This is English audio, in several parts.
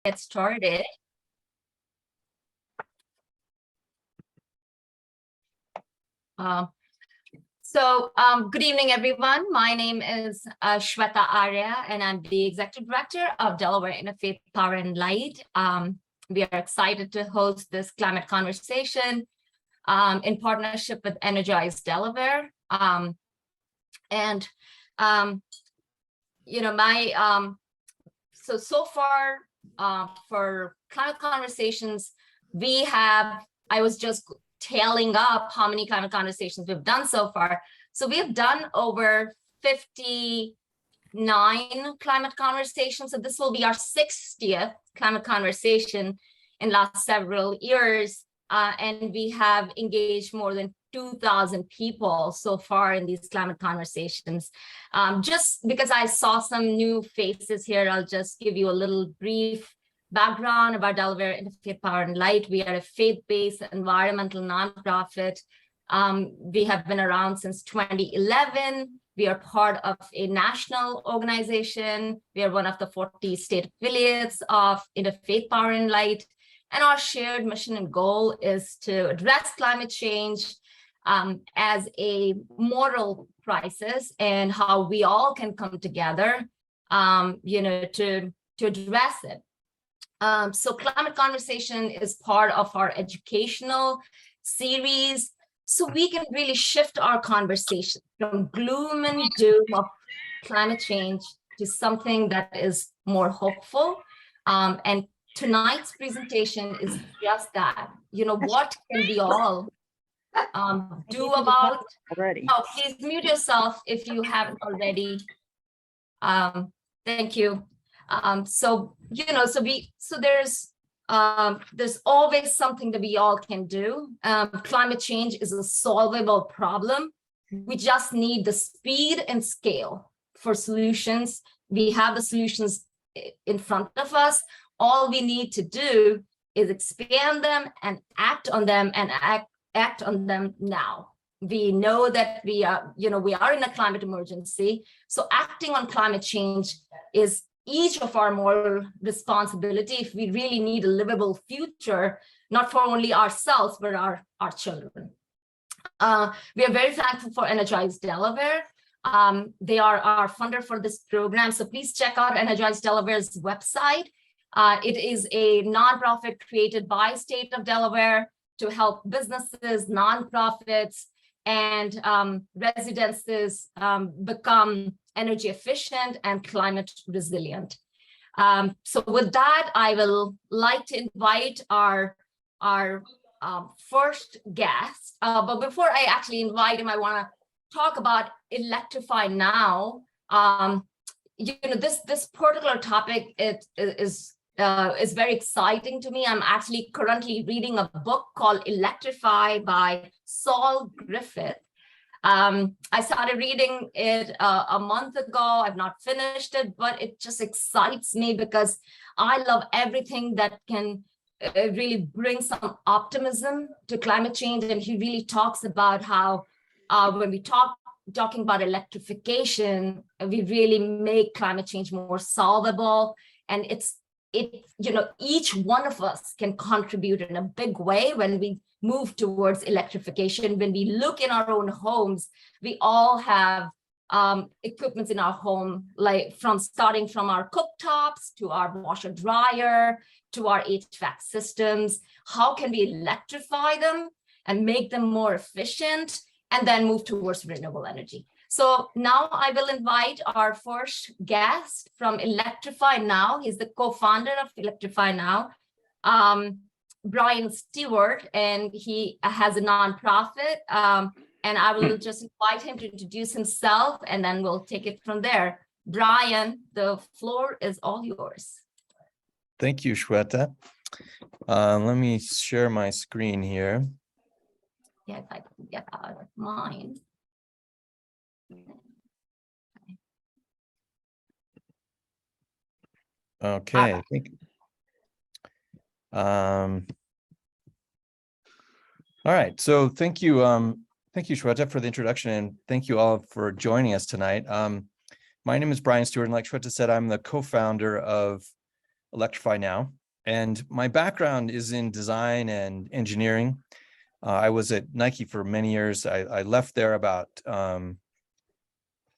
Get started. Good evening, everyone. My name is Shweta Arya, and I'm the Executive Director of Delaware Interfaith Power and Light. We are excited to host this climate conversation in partnership with Energize Delaware. So far for climate conversations, I was just tailing up how many climate conversations we've done so far. So we have done over 59 climate conversations. So this will be our 60th climate conversation in last several years. And we have engaged more than 2,000 people so far in these climate conversations. Just because I saw some new faces here, I'll just give you a little brief background about Delaware Interfaith Power and Light. We are a faith-based environmental nonprofit. We have been around since 2011. We are part of a national organization. We are one of the 40 state affiliates of Interfaith Power and Light. And our shared mission and goal is to address climate change as a moral crisis, and how we all can come together, to address it. So climate conversation is part of our educational series, so we can really shift our conversation from gloom and doom of climate change to something that is more hopeful. And tonight's presentation is just that. What can we all do about already? Oh, please mute yourself if you haven't already. Thank you. There's always something that we all can do. Climate change is a solvable problem. We just need the speed and scale for solutions. We have the solutions in front of us. All we need to do is expand them and act on them, and act on them now. We know that we are in a climate emergency. So acting on climate change is each of our moral responsibility if we really need a livable future, not for only ourselves, but our children. We are very thankful for Energize Delaware. They are our funder for this program. So please check out Energize Delaware's website. It is a nonprofit created by state of Delaware to help businesses, nonprofits, and residences become energy efficient and climate resilient. So with that, I will like to invite our first guest. But before I actually invite him, I want to talk about Electrify now. This particular topic is very exciting to me. I'm actually currently reading a book called Electrify by Saul Griffith. I started reading it a month ago. I've not finished it, but it just excites me because I love everything that can really bring some optimism to climate change. And he really talks about how when we talking about electrification, we really make climate change more solvable. And each one of us can contribute in a big way when we move towards electrification. When we look in our own homes, we all have equipments in our home, like starting from our cooktops to our washer dryer to our HVAC systems. How can we electrify them and make them more efficient, and then move towards renewable energy? So now I will invite our first guest from Electrify Now. He's the co-founder of Electrify Now, Brian Stewart, and he has a nonprofit. And I will just invite him to introduce himself, and then we'll take it from there. Brian, the floor is all yours. Thank you, Shweta. Let me share my screen here. Yeah, if I can get out of mine. Okay, I think. All right, so thank you, Shweta, for the introduction, and thank you all for joining us tonight. My name is Brian Stewart, and like Shweta said, I'm the co-founder of Electrify now. And my background is in design and engineering. I was at Nike for many years. I left there about a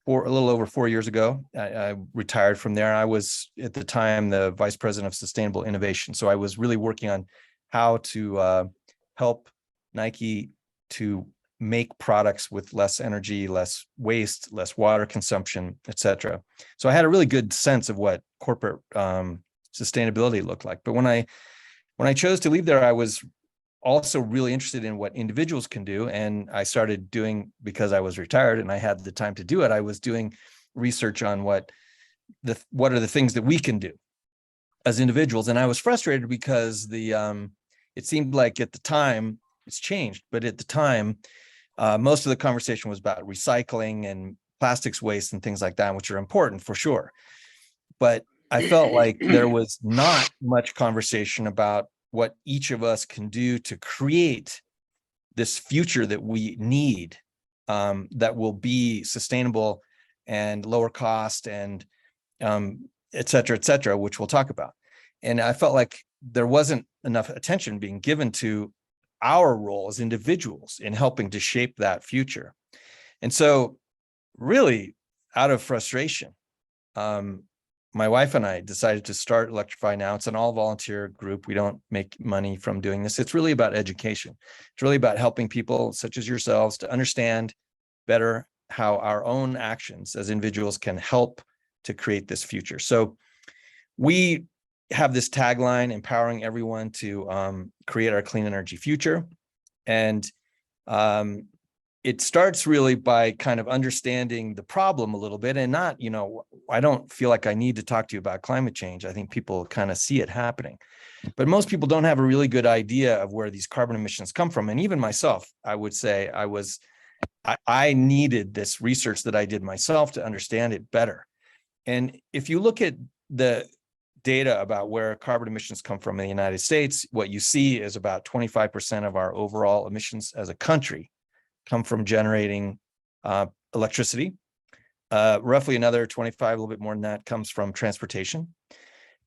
little over 4 years ago. I retired from there. I was at the time the vice president of sustainable innovation. So I was really working on how to help Nike to make products with less energy, less waste, less water consumption, et cetera. So I had a really good sense of what corporate sustainability looked like. But when I chose to leave there, I was also really interested in what individuals can do. And I started doing, because I was retired and I had the time to do it, I was doing research on what are the things that we can do as individuals. And I was frustrated because it seemed like at the time, it's changed, but at the time, most of the conversation was about recycling and plastics waste and things like that, which are important for sure. But I felt like there was not much conversation about what each of us can do to create this future that we need, that will be sustainable and lower cost and et cetera, which we'll talk about. And I felt like there wasn't enough attention being given to our role as individuals in helping to shape that future. And so really out of frustration, my wife and I decided to start Electrify Now. It's an all volunteer group. We don't make money from doing this. It's really about education. It's really about helping people such as yourselves to understand better how our own actions as individuals can help to create this future. So we have this tagline, empowering everyone to create our clean energy future. And it starts really by kind of understanding the problem a little bit, and not, I don't feel like I need to talk to you about climate change. I think people kind of see it happening, but most people don't have a really good idea of where these carbon emissions come from. And even myself, I would say I needed this research that I did myself to understand it better. And if you look at the data about where carbon emissions come from in the United States, what you see is about 25% of our overall emissions as a country come from generating electricity. Roughly another 25, a little bit more than that, comes from transportation.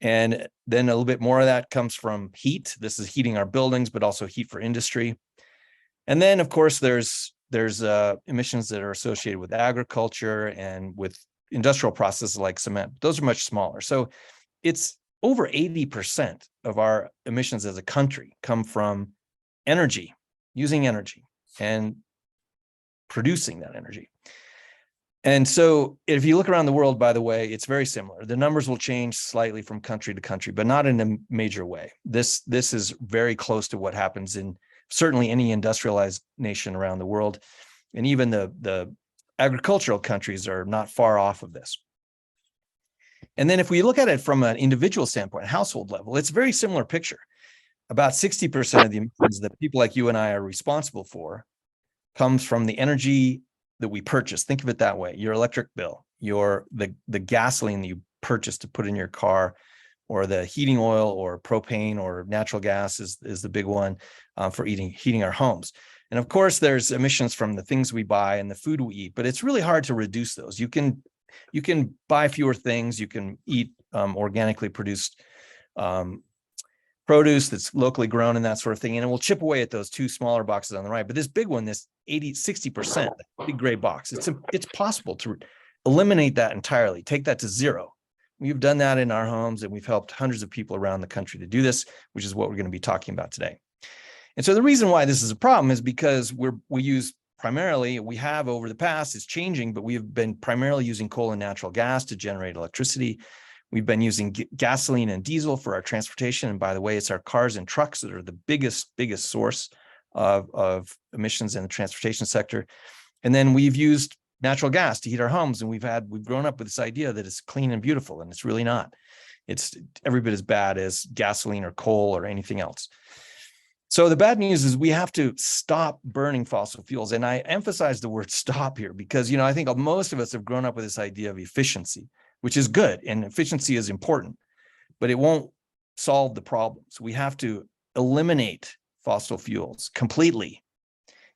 And then a little bit more of that comes from heat. This is heating our buildings, but also heat for industry. And then, of course, there's emissions that are associated with agriculture and with industrial processes like cement. Those are much smaller. So it's over 80% of our emissions as a country come from energy, using energy and producing that energy. And so if you look around the world, by the way, it's very similar. The numbers will change slightly from country to country, but not in a major way. This is very close to what happens in certainly any industrialized nation around the world. And even the agricultural countries are not far off of this. And then if we look at it from an individual standpoint, household level, it's a very similar picture. About 60% of the emissions that people like you and I are responsible for comes from the energy that we purchase. Think of it that way. Your electric bill, the gasoline that you purchase to put in your car, or the heating oil or propane or natural gas is the big one for heating our homes. And of course, there's emissions from the things we buy and the food we eat, but it's really hard to reduce those. You can buy fewer things. You can eat organically produced produce that's locally grown and that sort of thing. And it will chip away at those two smaller boxes on the right. But this big one, this 60%, big gray box, it's possible to eliminate that entirely, take that to zero. We've done that in our homes, and we've helped hundreds of people around the country to do this, which is what we're going to be talking about today. And so the reason why this is a problem is because we have over the past, it's changing, but we have been primarily using coal and natural gas to generate electricity. We've been using gasoline and diesel for our transportation. And by the way, it's our cars and trucks that are the biggest source of emissions in the transportation sector. And then we've used natural gas to heat our homes. And we've grown up with this idea that it's clean and beautiful, and it's really not. It's every bit as bad as gasoline or coal or anything else. So the bad news is we have to stop burning fossil fuels. And I emphasize the word stop here because, I think most of us have grown up with this idea of efficiency, which is good. And efficiency is important, but it won't solve the problems. We have to eliminate fossil fuels completely.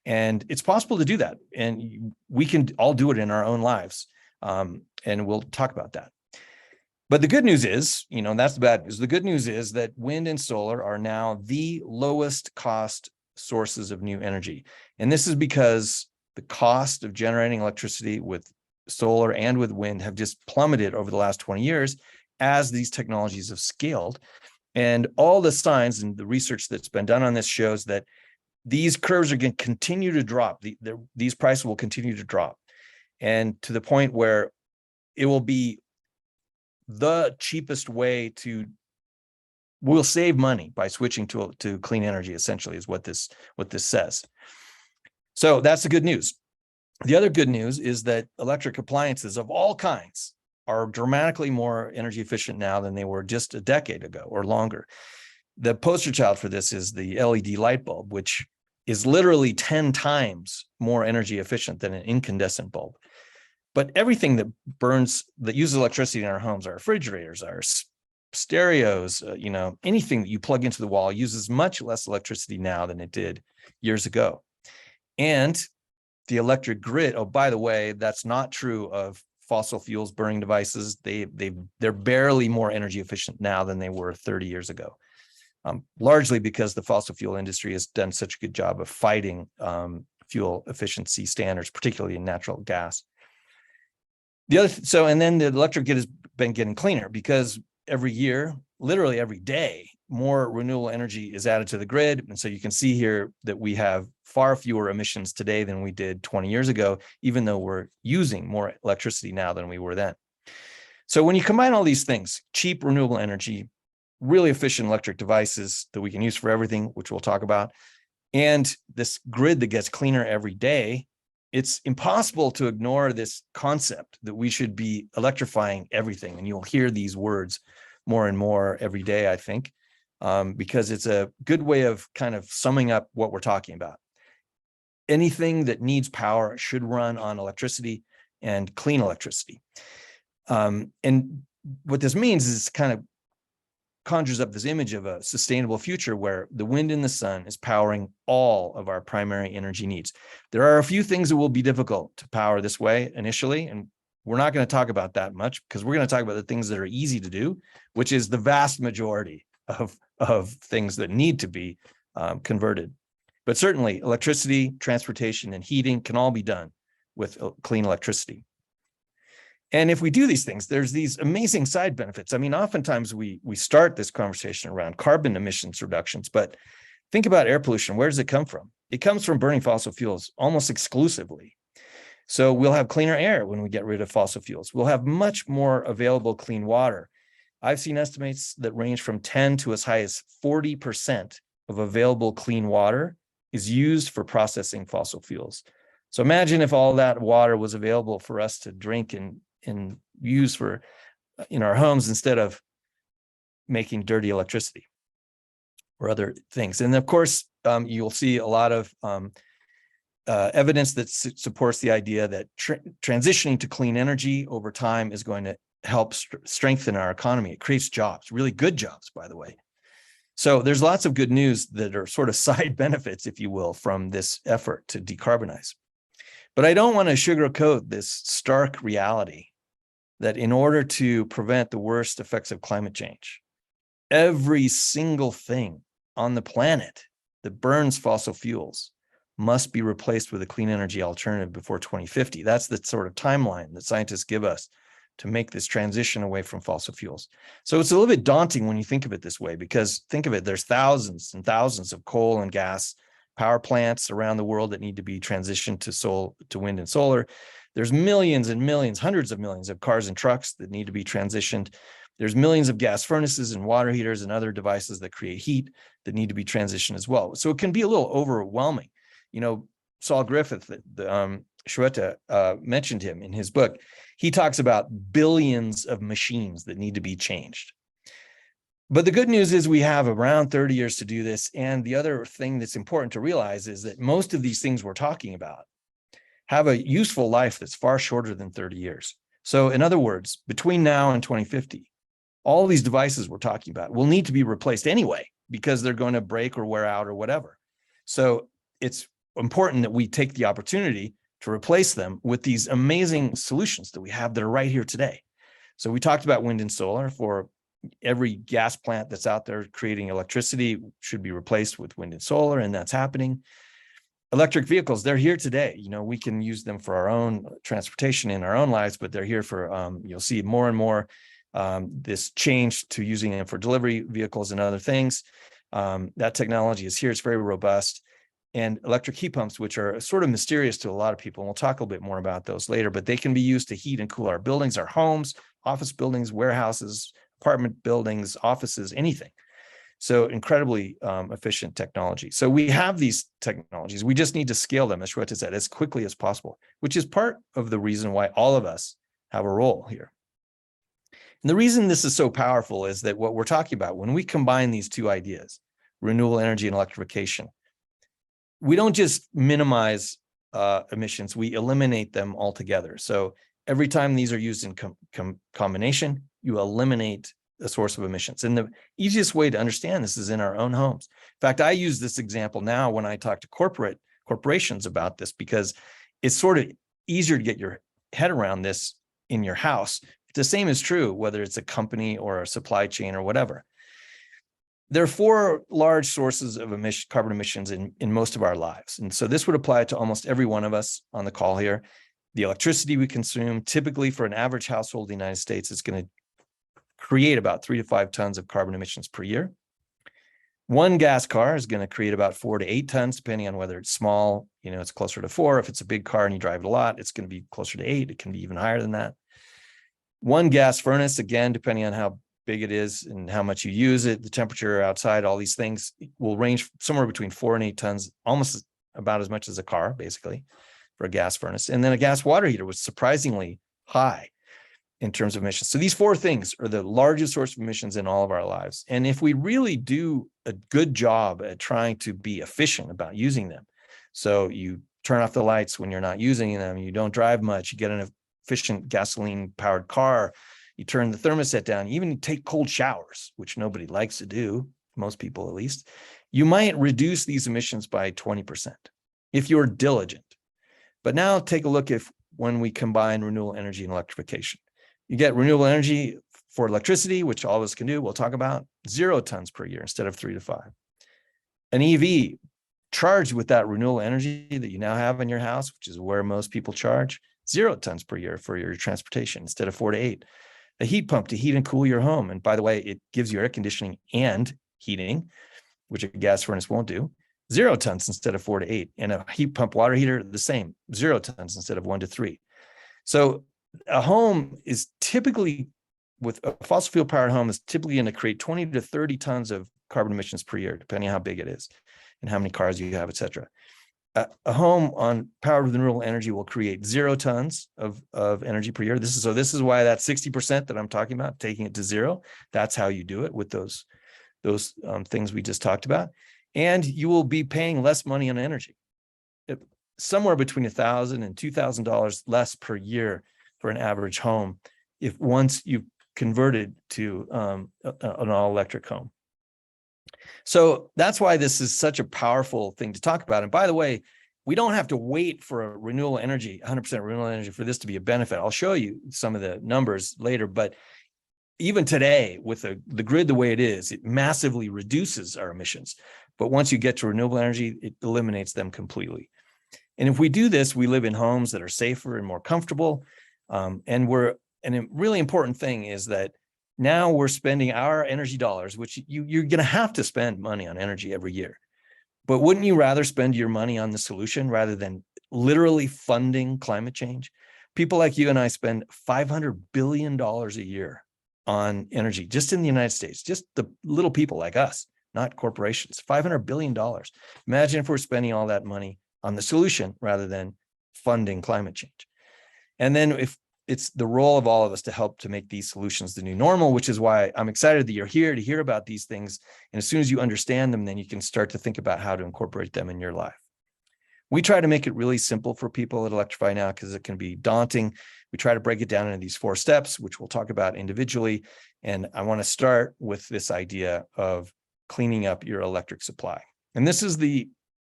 And it's possible to do that. And we can all do it in our own lives. And we'll talk about that. But the good news is, that's the bad news. The good news is that wind and solar are now the lowest cost sources of new energy. And this is because the cost of generating electricity with solar and with wind have just plummeted over the last 20 years as these technologies have scaled. And all the signs and the research that's been done on this shows that these curves are going to continue to drop. These prices will continue to drop. And to the point where it will be the cheapest way we'll save money by switching to clean energy, essentially, is what this says. So that's the good news. The other good news is that electric appliances of all kinds are dramatically more energy efficient now than they were just a decade ago or longer. The poster child for this is the LED light bulb, which is literally 10 times more energy efficient than an incandescent bulb. But everything that uses electricity in our homes, our refrigerators, our stereos, anything that you plug into the wall uses much less electricity now than it did years ago. And the electric grid, oh, by the way, that's not true of fossil fuels burning devices. They're barely more energy efficient now than they were 30 years ago. Largely because the fossil fuel industry has done such a good job of fighting fuel efficiency standards, particularly in natural gas. And then the electric grid has been getting cleaner because every year, literally every day, more renewable energy is added to the grid. And so you can see here that we have far fewer emissions today than we did 20 years ago, even though we're using more electricity now than we were then. So when you combine all these things, cheap renewable energy, really efficient electric devices that we can use for everything, which we'll talk about, and this grid that gets cleaner every day, it's impossible to ignore this concept that we should be electrifying everything. And you'll hear these words more and more every day, I think, because it's a good way of kind of summing up what we're talking about. Anything that needs power should run on electricity and clean electricity. And what this means is kind of conjures up this image of a sustainable future where the wind and the sun is powering all of our primary energy needs. There are a few things that will be difficult to power this way initially, and we're not going to talk about that much because we're going to talk about the things that are easy to do, which is the vast majority of things that need to be converted. But certainly electricity, transportation, and heating can all be done with clean electricity. And if we do these things, there's these amazing side benefits. I mean, oftentimes we start this conversation around carbon emissions reductions, but think about air pollution. Where does it come from? It comes from burning fossil fuels almost exclusively. So we'll have cleaner air when we get rid of fossil fuels. We'll have much more available clean water. I've seen estimates that range from 10 to as high as 40% of available clean water is used for processing fossil fuels. So imagine if all that water was available for us to drink and use for in our homes instead of making dirty electricity or other things. And of course, you'll see a lot of evidence that supports the idea that transitioning to clean energy over time is going to help strengthen our economy. It creates jobs, really good jobs, by the way. So there's lots of good news that are sort of side benefits, if you will, from this effort to decarbonize. But I don't want to sugarcoat this stark reality that in order to prevent the worst effects of climate change, every single thing on the planet that burns fossil fuels must be replaced with a clean energy alternative before 2050. That's the sort of timeline that scientists give us to make this transition away from fossil fuels. So it's a little bit daunting when you think of it this way, because think of it, there's thousands and thousands of coal and gas power plants around the world that need to be transitioned to wind and solar. There's millions and millions, hundreds of millions of cars and trucks that need to be transitioned. There's millions of gas furnaces and water heaters and other devices that create heat that need to be transitioned as well. So it can be a little overwhelming. Saul Griffith, Shweta mentioned him in his book. He talks about billions of machines that need to be changed. But the good news is we have around 30 years to do this. And the other thing that's important to realize is that most of these things we're talking about have a useful life that's far shorter than 30 years. So in other words, between now and 2050, all these devices we're talking about will need to be replaced anyway, because they're going to break or wear out or whatever. So it's important that we take the opportunity to replace them with these amazing solutions that we have that are right here today. So we talked about wind and solar. For every gas plant that's out there creating electricity should be replaced with wind and solar, and that's happening. Electric vehicles, they're here today. You know, we can use them for our own transportation in our own lives, but they're here for, you'll see more and more this change to using them for delivery vehicles and other things. That technology is here. It's very robust. And electric heat pumps, which are sort of mysterious to a lot of people, and we'll talk a little bit more about those later, but they can be used to heat and cool our buildings, our homes, office buildings, warehouses, apartment buildings, offices, anything. So incredibly efficient technology. So we have these technologies. We just need to scale them, as Shweta said, as quickly as possible, which is part of the reason why all of us have a role here. And the reason this is so powerful is that what we're talking about, when we combine these two ideas, renewable energy and electrification, we don't just minimize emissions, we eliminate them altogether. So every time these are used in combination, you eliminate a source of emissions. And the easiest way to understand this is in our own homes. In fact, I use this example now when I talk to corporations about this, because it's sort of easier to get your head around this in your house. The same is true whether it's a company or a supply chain or whatever. There are 4 large sources of carbon emissions in most of our lives. And so this would apply to almost every one of us on the call here. The electricity we consume, typically for an average household in the United States, is going to create about 3 to 5 tons of carbon emissions per year. One gas car is going to create about 4 to 8 tons, depending on whether it's small, you know, it's closer to 4. If it's a big car and you drive it a lot, it's going to be closer to 8. It can be even higher than that. One gas furnace, again, depending on how big it is and how much you use it, the temperature outside, all these things will range somewhere between 4 and 8 tons, almost about as much as a car, basically, for a gas furnace. And then a gas water heater was surprisingly high in terms of emissions. So these 4 things are the largest source of emissions in all of our lives. And if we really do a good job at trying to be efficient about using them, so you turn off the lights when you're not using them, you don't drive much, you get an efficient gasoline powered car, you turn the thermostat down, you even take cold showers, which nobody likes to do, most people at least, you might reduce these emissions by 20% if you're diligent. But now take a look if when we combine renewable energy and electrification. You get renewable energy for electricity, which all of us can do, we'll talk about, 0 tons per year instead of 3 to 5. An EV charged with that renewable energy that you now have in your house, which is where most people charge, 0 tons per year for your transportation instead of 4 to 8. A heat pump to heat and cool your home. And by the way, it gives you air conditioning and heating, which a gas furnace won't do. 0 tons instead of 4 to 8. And a heat pump water heater, the same, 0 tons instead of 1 to 3. So a home is typically, with a fossil fuel powered home, is typically going to create 20 to 30 tons of carbon emissions per year, depending on how big it is and how many cars you have, et cetera. A home on powered with renewable energy will create 0 tons of energy per year. This is why that 60% that I'm talking about, taking it to 0, that's how you do it with those things we just talked about. And you will be paying less money on energy, somewhere between $1,000 and $2,000 less per year for an average home, if once you've converted to an all-electric home. So that's why this is such a powerful thing to talk about. And by the way, we don't have to wait for a renewable energy, 100% renewable energy, for this to be a benefit. I'll show you some of the numbers later, but even today, with the grid the way it is, it massively reduces our emissions. But once you get to renewable energy, it eliminates them completely. And if we do this, we live in homes that are safer and more comfortable. And a really important thing is that now we're spending our energy dollars, which you're going to have to spend money on energy every year. But wouldn't you rather spend your money on the solution rather than literally funding climate change? People like you and I spend $500 billion a year on energy, just in the United States, just the little people like us, not corporations, $500 billion. Imagine if we're spending all that money on the solution rather than funding climate change. And then if it's the role of all of us to help to make these solutions the new normal, which is why I'm excited that you're here to hear about these things. And as soon as you understand them, then you can start to think about how to incorporate them in your life. We try to make it really simple for people at Electrify now because it can be daunting. We try to break it down into these 4 steps, which we'll talk about individually. And I want to start with this idea of cleaning up your electric supply. And this is the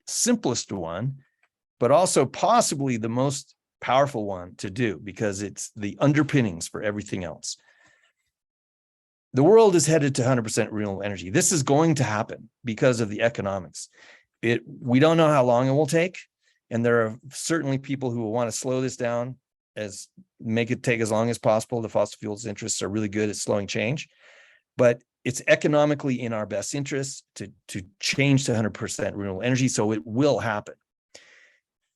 simplest one, but also possibly the most powerful one to do because it's the underpinnings for everything else. The world is headed to 100% renewable energy. This is going to happen because of the economics. We don't know how long it will take. And there are certainly people who will want to slow this down, as make it take as long as possible. The fossil fuels interests are really good at slowing change, but it's economically in our best interest to change to 100% renewable energy. So it will happen.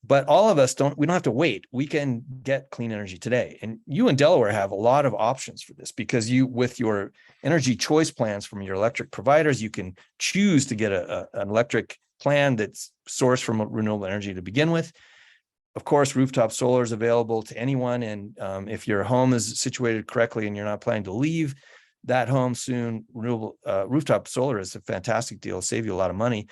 But all of us we don't have to wait. We can get clean energy today. And you in Delaware have a lot of options for this, because with your energy choice plans from your electric providers, you can choose to get an electric plan that's sourced from renewable energy to begin with. Of course, rooftop solar is available to anyone. And if your home is situated correctly and you're not planning to leave that home soon, rooftop solar is a fantastic deal, save you a lot of money.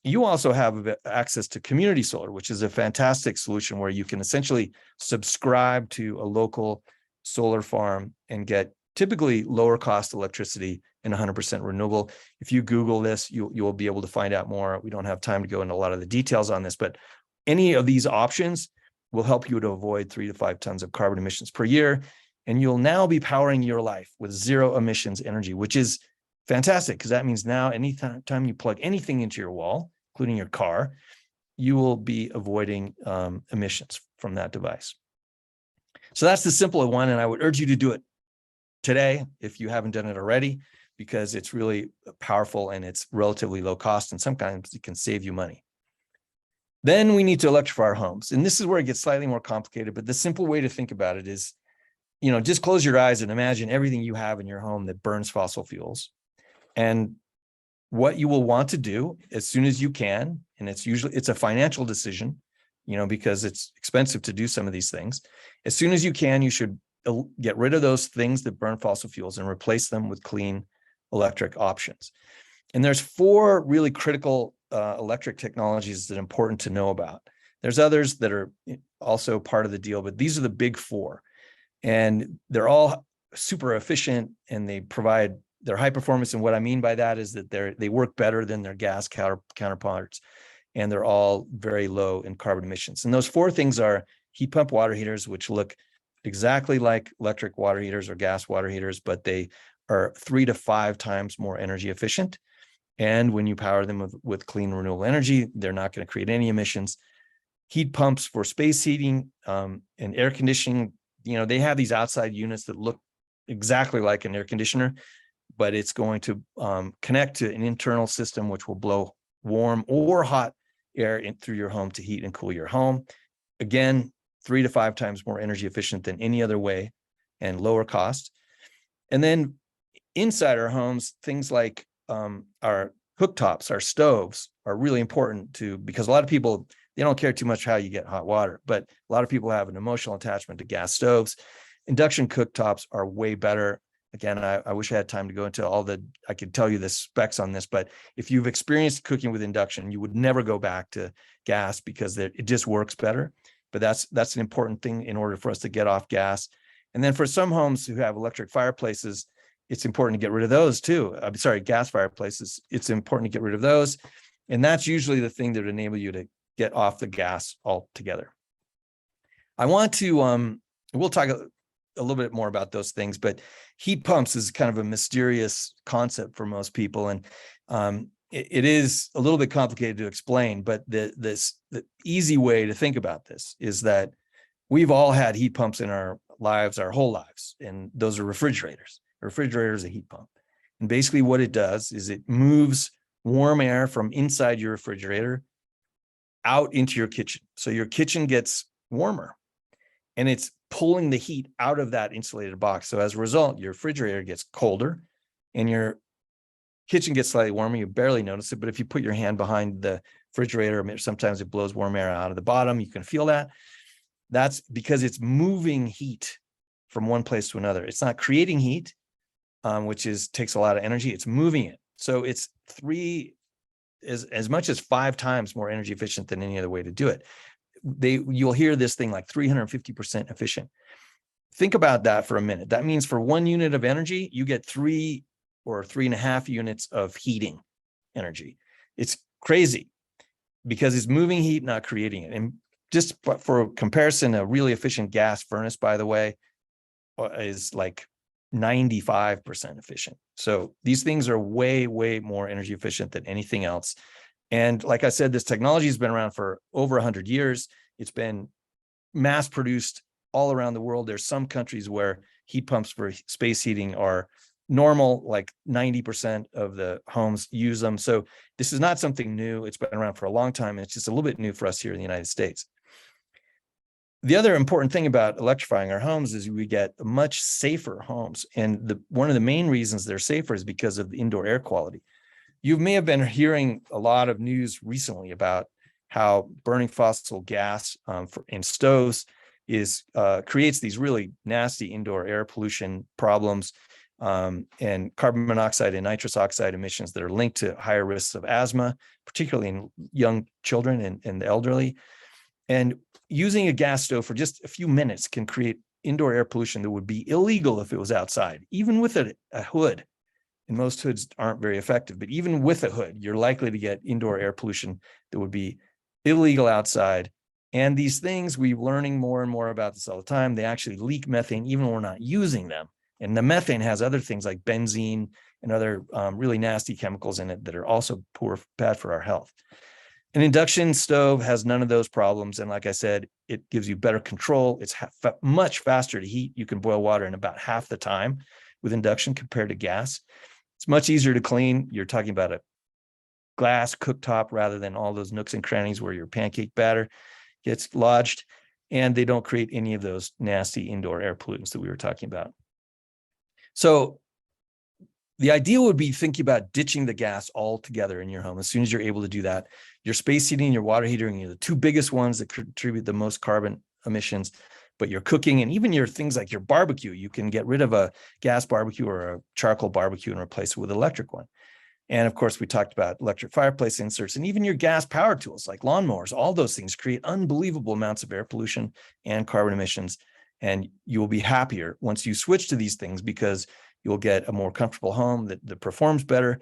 You also have access to community solar, which is a fantastic solution where you can essentially subscribe to a local solar farm and get typically lower cost electricity and 100% renewable. If you Google this, you'll be able to find out more. We don't have time to go into a lot of the details on this, but any of these options will help you to avoid 3 to 5 tons of carbon emissions per year. And you'll now be powering your life with zero emissions energy, which is fantastic, because that means now anytime you plug anything into your wall, including your car, you will be avoiding emissions from that device. So that's the simple one, and I would urge you to do it today if you haven't done it already, because it's really powerful and it's relatively low cost, and sometimes it can save you money. Then we need to electrify our homes, and this is where it gets slightly more complicated, but the simple way to think about it is, just close your eyes and imagine everything you have in your home that burns fossil fuels. And what you will want to do as soon as you can, and it's a financial decision, because it's expensive to do some of these things. As soon as you can, you should get rid of those things that burn fossil fuels and replace them with clean electric options. And there's 4 really critical electric technologies that are important to know about. There's others that are also part of the deal, but these are the big 4. And they're all super efficient, and they're high performance. And what I mean by that is that they work better than their gas counterparts, and they're all very low in carbon emissions. And those 4 things are heat pump water heaters, which look exactly like electric water heaters or gas water heaters, but they are 3 to 5 times more energy efficient. And when you power them with clean renewable energy, they're not going to create any emissions. Heat pumps for space heating and air conditioning, they have these outside units that look exactly like an air conditioner, but it's going to connect to an internal system which will blow warm or hot air through your home to heat and cool your home. Again, 3 to 5 times more energy efficient than any other way, and lower cost. And then inside our homes, things like our cooktops, our stoves are really important too, because a lot of people, they don't care too much how you get hot water, but a lot of people have an emotional attachment to gas stoves. Induction cooktops are way better. Again, I wish I had time to go into I could tell you the specs on this, but if you've experienced cooking with induction, you would never go back to gas, because it just works better. But that's an important thing in order for us to get off gas. And then for some homes who have electric fireplaces, it's important to get rid of those too. I'm sorry, gas fireplaces. It's important to get rid of those. And that's usually the thing that would enable you to get off the gas altogether. I want to, we'll talk a little bit more about those things, but heat pumps is kind of a mysterious concept for most people. And it is a little bit complicated to explain, but the easy way to think about this is that we've all had heat pumps in our lives, our whole lives, and those are refrigerators. A refrigerator is a heat pump. And basically what it does is it moves warm air from inside your refrigerator out into your kitchen. So your kitchen gets warmer, and it's pulling the heat out of that insulated box. So as a result, your refrigerator gets colder and your kitchen gets slightly warmer. You barely notice it, but if you put your hand behind the refrigerator, sometimes it blows warm air out of the bottom. You can feel that. That's because it's moving heat from one place to another. It's not creating heat, which takes a lot of energy. It's moving it. So it's as much as 5 times more energy efficient than any other way to do it. You'll hear this thing like 350% efficient. Think about that for a minute. That means for 1 unit of energy, you get 3 or 3.5 units of heating energy. It's crazy because it's moving heat, not creating it. And just for comparison, a really efficient gas furnace, by the way, is like 95% efficient. So these things are way, way more energy efficient than anything else. And like I said, this technology has been around for over 100 years. It's been mass produced all around the world. There's some countries where heat pumps for space heating are normal, like 90% of the homes use them. So this is not something new. It's been around for a long time. And it's just a little bit new for us here in the United States. The other important thing about electrifying our homes is we get much safer homes. And one of the main reasons they're safer is because of the indoor air quality. You may have been hearing a lot of news recently about how burning fossil gas in stoves creates these really nasty indoor air pollution problems, and carbon monoxide and nitrous oxide emissions that are linked to higher risks of asthma, particularly in young children and the elderly. And using a gas stove for just a few minutes can create indoor air pollution that would be illegal if it was outside, even with a hood. And most hoods aren't very effective, but even with a hood, you're likely to get indoor air pollution that would be illegal outside. And these things, we're learning more and more about this all the time. They actually leak methane even when we're not using them. And the methane has other things like benzene and other really nasty chemicals in it that are also bad for our health. An induction stove has none of those problems. And like I said, it gives you better control. It's much faster to heat. You can boil water in about half the time with induction compared to gas. It's much easier to clean. You're talking about a glass cooktop rather than all those nooks and crannies where your pancake batter gets lodged. And they don't create any of those nasty indoor air pollutants that we were talking about. So the idea would be thinking about ditching the gas altogether in your home. As soon as you're able to do that, your space heating, your water heating are the two biggest ones that contribute the most carbon emissions. But your cooking and even your things like your barbecue, you can get rid of a gas barbecue or a charcoal barbecue and replace it with an electric one. And of course, we talked about electric fireplace inserts and even your gas power tools like lawnmowers. All those things create unbelievable amounts of air pollution and carbon emissions. And you will be happier once you switch to these things because you'll get a more comfortable home that performs better,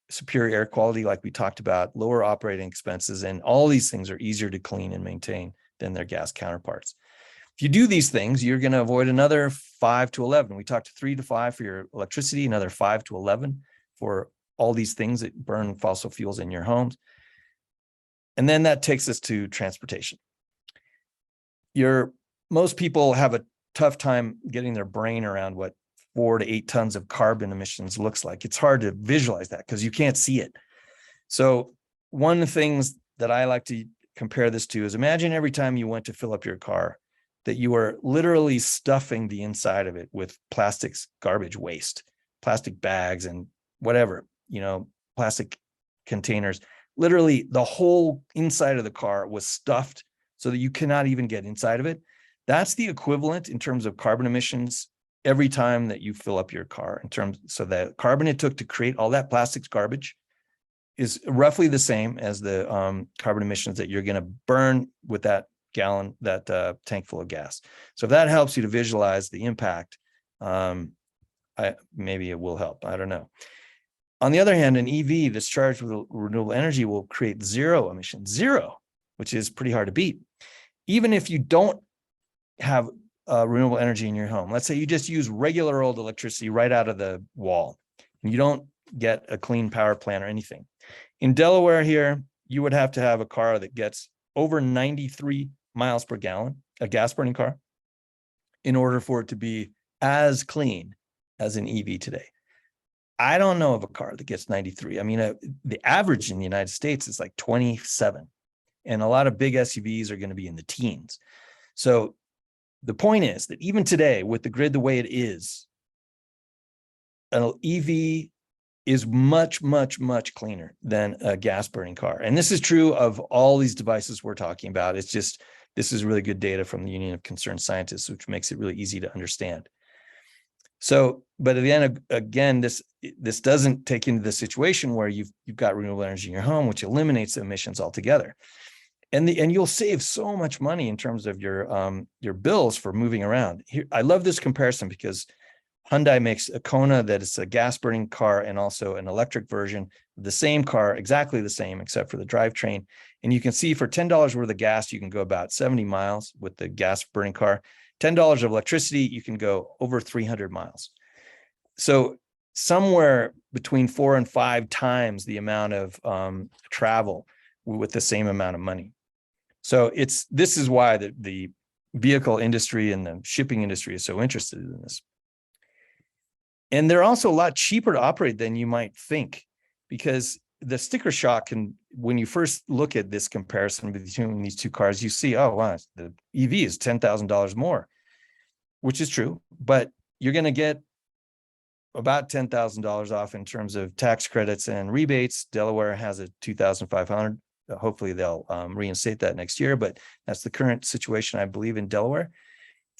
superior air quality, like we talked about, lower operating expenses, and all these things are easier to clean and maintain than their gas counterparts. If you do these things, you're going to avoid another 5 to 11. We talked 3 to 5 for your electricity, another 5 to 11 for all these things that burn fossil fuels in your homes. And then that takes us to transportation. Most people have a tough time getting their brain around what 4 to 8 tons of carbon emissions looks like. It's hard to visualize that because you can't see it. So one of the things that I like to compare this to is imagine every time you went to fill up your car that you were literally stuffing the inside of it with plastics, garbage waste, plastic bags and whatever, plastic containers. Literally the whole inside of the car was stuffed so that you cannot even get inside of it. That's the equivalent in terms of carbon emissions every time that you fill up your car so the carbon it took to create all that plastics garbage is roughly the same as the carbon emissions that you're going to burn with that tank full of gas. So if that helps you to visualize the impact, maybe it will help. I don't know. On the other hand, an EV that's charged with renewable energy will create zero emissions, which is pretty hard to beat. Even if you don't have renewable energy in your home, let's say you just use regular old electricity right out of the wall, and you don't get a clean power plant or anything. In Delaware here, you would have to have a car that gets over 93 miles per gallon, a gas burning car, in order for it to be as clean as an EV today. I don't know of a car that gets 93. I mean, the average in the United States is like 27, and a lot of big SUVs are going to be in the teens. So the point is that even today, with the grid the way it is, an EV is much, much, much cleaner than a gas burning car. And this is true of all these devices we're talking about. It's just, this is really good data from the Union of Concerned Scientists, which makes it really easy to understand. So, but at the end, again, this doesn't take into the situation where you've got renewable energy in your home, which eliminates the emissions altogether. And you'll save so much money in terms of your bills for moving around. Here, I love this comparison because Hyundai makes a Kona that is a gas burning car and also an electric version of the same car, exactly the same, except for the drivetrain. And you can see for $10 worth of gas, you can go about 70 miles with the gas burning car. $10 of electricity, you can go over 300 miles. So somewhere between 4 and 5 times the amount of travel with the same amount of money. So this is why the vehicle industry and the shipping industry is so interested in this. And they're also a lot cheaper to operate than you might think, because the sticker shock can, when you first look at this comparison between these two cars, you see, oh, wow, the EV is $10,000 more, which is true, but you're going to get about $10,000 off in terms of tax credits and rebates. Delaware has a $2,500. Hopefully they'll reinstate that next year, but that's the current situation, I believe, in Delaware,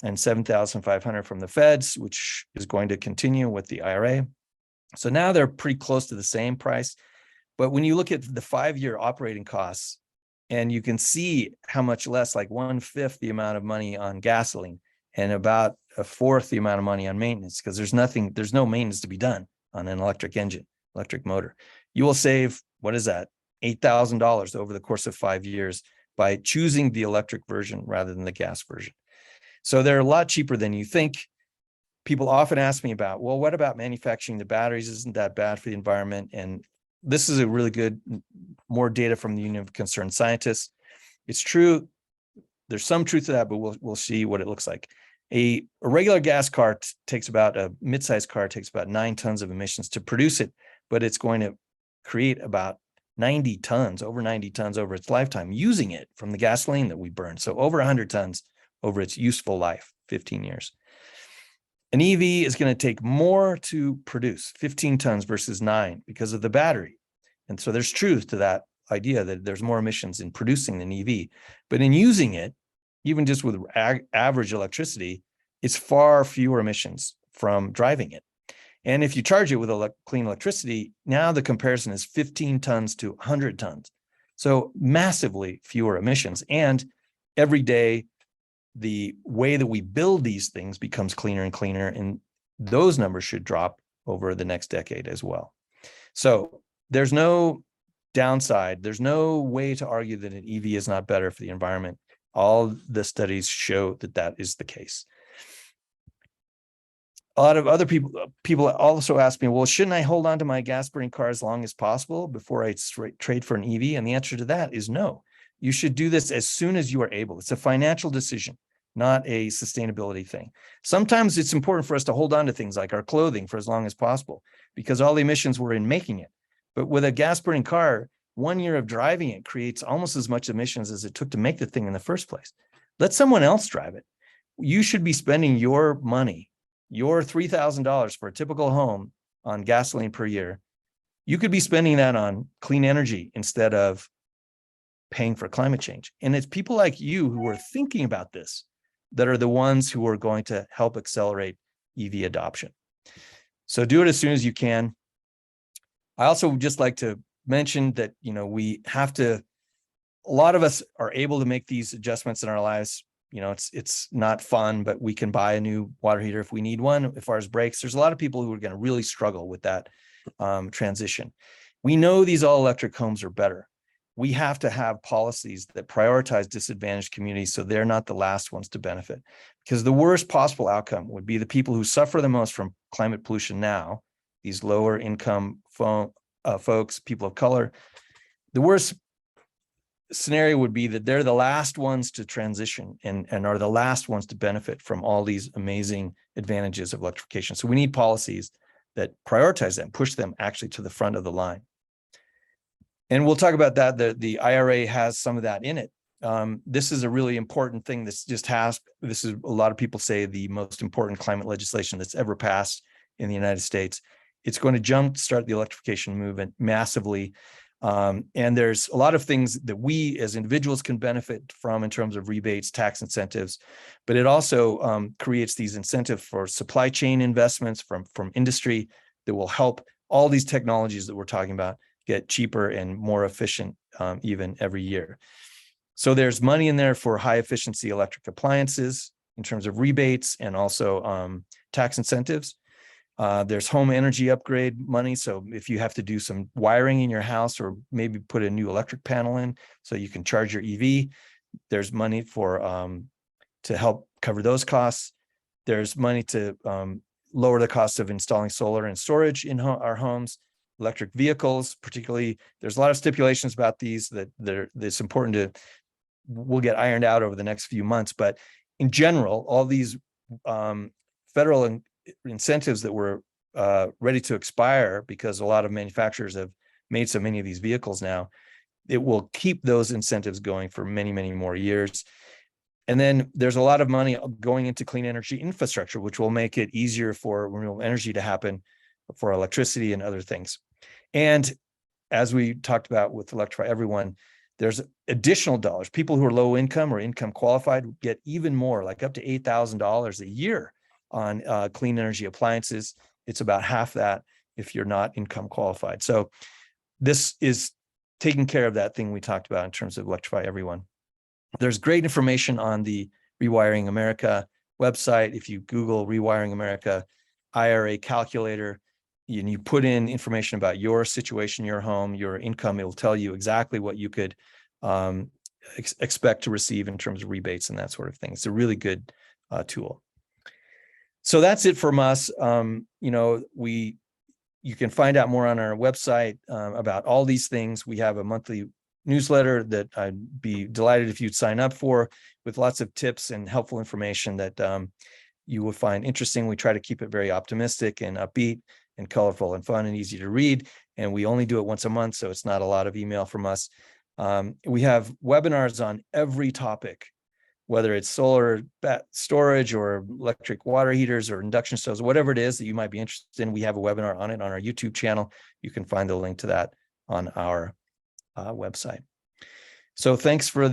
and $7,500 from the feds, which is going to continue with the IRA. So now they're pretty close to the same price. But when you look at the 5-year operating costs, and you can see how much less, like 1/5 the amount of money on gasoline and about 1/4 the amount of money on maintenance, because there's no maintenance to be done on an electric engine, electric motor. You will save, what is that? $8,000 over the course of 5 years by choosing the electric version rather than the gas version. So they're a lot cheaper than you think. People often ask me about, well, what about manufacturing the batteries? Isn't that bad for the environment? And this is a really good, more data from the Union of Concerned Scientists. It's true. There's some truth to that, but we'll see what it looks like. A regular gas car takes about, a mid-sized car takes about 9 tons of emissions to produce it, but it's going to create about 90 tons, over 90 tons over its lifetime using it from the gasoline that we burn. So over 100 tons over its useful life, 15 years. An EV is going to take more to produce, 15 tons versus 9, because of the battery. And so there's truth to that idea that there's more emissions in producing an EV, but in using it, even just with average electricity, it's far fewer emissions from driving it. And if you charge it with clean electricity, now the comparison is 15 tons to 100 tons. So massively fewer emissions. And every day, the way that we build these things becomes cleaner and cleaner, and those numbers should drop over the next decade as well. So there's no downside. There's no way to argue that an EV is not better for the environment. All the studies show that that is the case. A lot of other people also ask me, well, shouldn't I hold on to my gas burning car as long as possible before I trade for an EV? And the answer to that is no. You should do this as soon as you are able. It's a financial decision, not a sustainability thing. Sometimes it's important for us to hold on to things like our clothing for as long as possible, because all the emissions were in making it. But with a gas burning car, 1 year of driving it creates almost as much emissions as it took to make the thing in the first place. Let someone else drive it. You should be spending your money, your $3,000 for a typical home on gasoline per year. You could be spending that on clean energy instead of paying for climate change. And it's people like you who are thinking about this that are the ones who are going to help accelerate EV adoption. So do it as soon as you can. I also would just like to mention that, we have to, a lot of us are able to make these adjustments in our lives. It's not fun, but we can buy a new water heater if we need one. As far as brakes, there's a lot of people who are going to really struggle with that transition. We know these all electric homes are better. We have to have policies that prioritize disadvantaged communities so they're not the last ones to benefit. Because the worst possible outcome would be the people who suffer the most from climate pollution now, these lower income folks, people of color. The worst scenario would be that they're the last ones to transition and are the last ones to benefit from all these amazing advantages of electrification. So we need policies that prioritize them, push them actually to the front of the line. And we'll talk about that. The IRA has some of that in it. This is a really important thing. This is, a lot of people say, the most important climate legislation that's ever passed in the United States. It's going to jumpstart the electrification movement massively. And there's a lot of things that we as individuals can benefit from in terms of rebates, tax incentives, but it also creates these incentives for supply chain investments from industry that will help all these technologies that we're talking about get cheaper and more efficient even every year. So there's money in there for high efficiency electric appliances in terms of rebates and also tax incentives. There's home energy upgrade money. So if you have to do some wiring in your house or maybe put a new electric panel in so you can charge your EV, there's money for to help cover those costs. There's money to lower the cost of installing solar and storage in our homes. Electric vehicles, particularly, there's a lot of stipulations about these that's important to, will get ironed out over the next few months. But in general, all these federal incentives that were ready to expire because a lot of manufacturers have made so many of these vehicles now, it will keep those incentives going for many, many more years. And then there's a lot of money going into clean energy infrastructure, which will make it easier for renewable energy to happen for electricity and other things. And as we talked about with Electrify Everyone, there's additional dollars. People who are low income or income qualified get even more, like up to $8,000 a year on clean energy appliances. It's about half that if you're not income qualified. So this is taking care of that thing we talked about in terms of Electrify Everyone. There's great information on the Rewiring America website. If you Google Rewiring America IRA calculator, and you put in information about your situation, your home, your income, it will tell you exactly what you could expect to receive in terms of rebates and that sort of thing. It's a really good tool. So that's it from us. You can find out more on our website about all these things. We have a monthly newsletter that I'd be delighted if you'd sign up for, with lots of tips and helpful information that you will find interesting. We try to keep it very optimistic and upbeat and colorful and fun and easy to read. And we only do it once a month, so it's not a lot of email from us. We have webinars on every topic, whether it's solar storage or electric water heaters or induction stoves, whatever it is that you might be interested in. We have a webinar on it on our YouTube channel. You can find the link to that on our website. So thanks for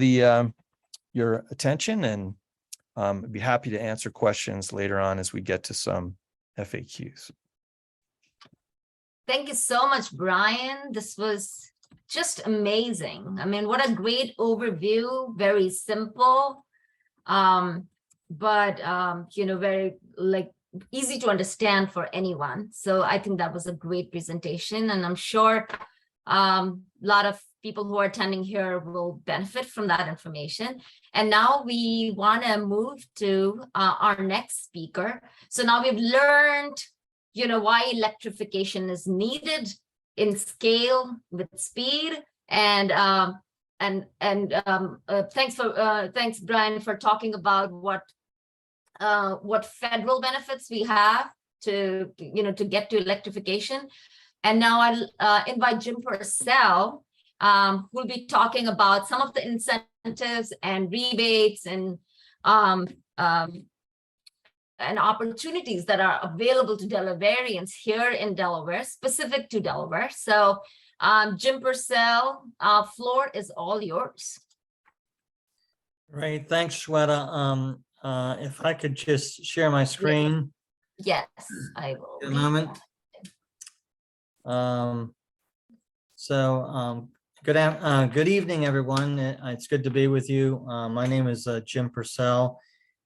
your attention, and I'd be happy to answer questions later on as we get to some FAQs. Thank you so much, Brian. This was just amazing. I mean, what a great overview, very simple, but very easy to understand for anyone. So I think that was a great presentation, and I'm sure a lot of people who are attending here will benefit from that information. And now we want to move to our next speaker. So now we've learned why electrification is needed in scale with speed, and thanks Brian for talking about what federal benefits we have to get to electrification. And now I'll invite Jim Purcell, who'll be talking about some of the incentives and rebates and opportunities that are available to Delawareans here in Delaware, specific to Delaware. So Jim Purcell, floor is all yours. Great, thanks, Shweta. If I could just share my screen. Yes, I will. In a moment. Good evening, everyone. It's good to be with you. My name is Jim Purcell,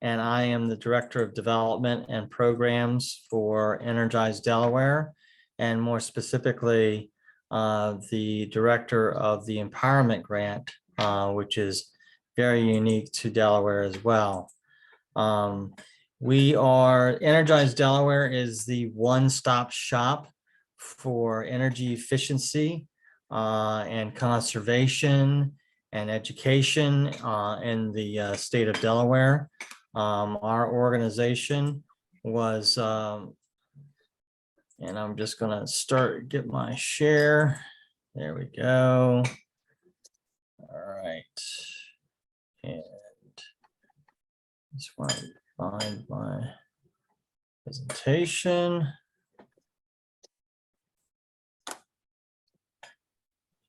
and I am the Director of Development and Programs for Energize Delaware, and more specifically, the Director of the Empowerment Grant, which is very unique to Delaware as well. Energize Delaware is the one-stop shop for energy efficiency and conservation and education in the state of Delaware. Our organization was, and I'm just going to get my share. There we go. All right. And just want to find my presentation.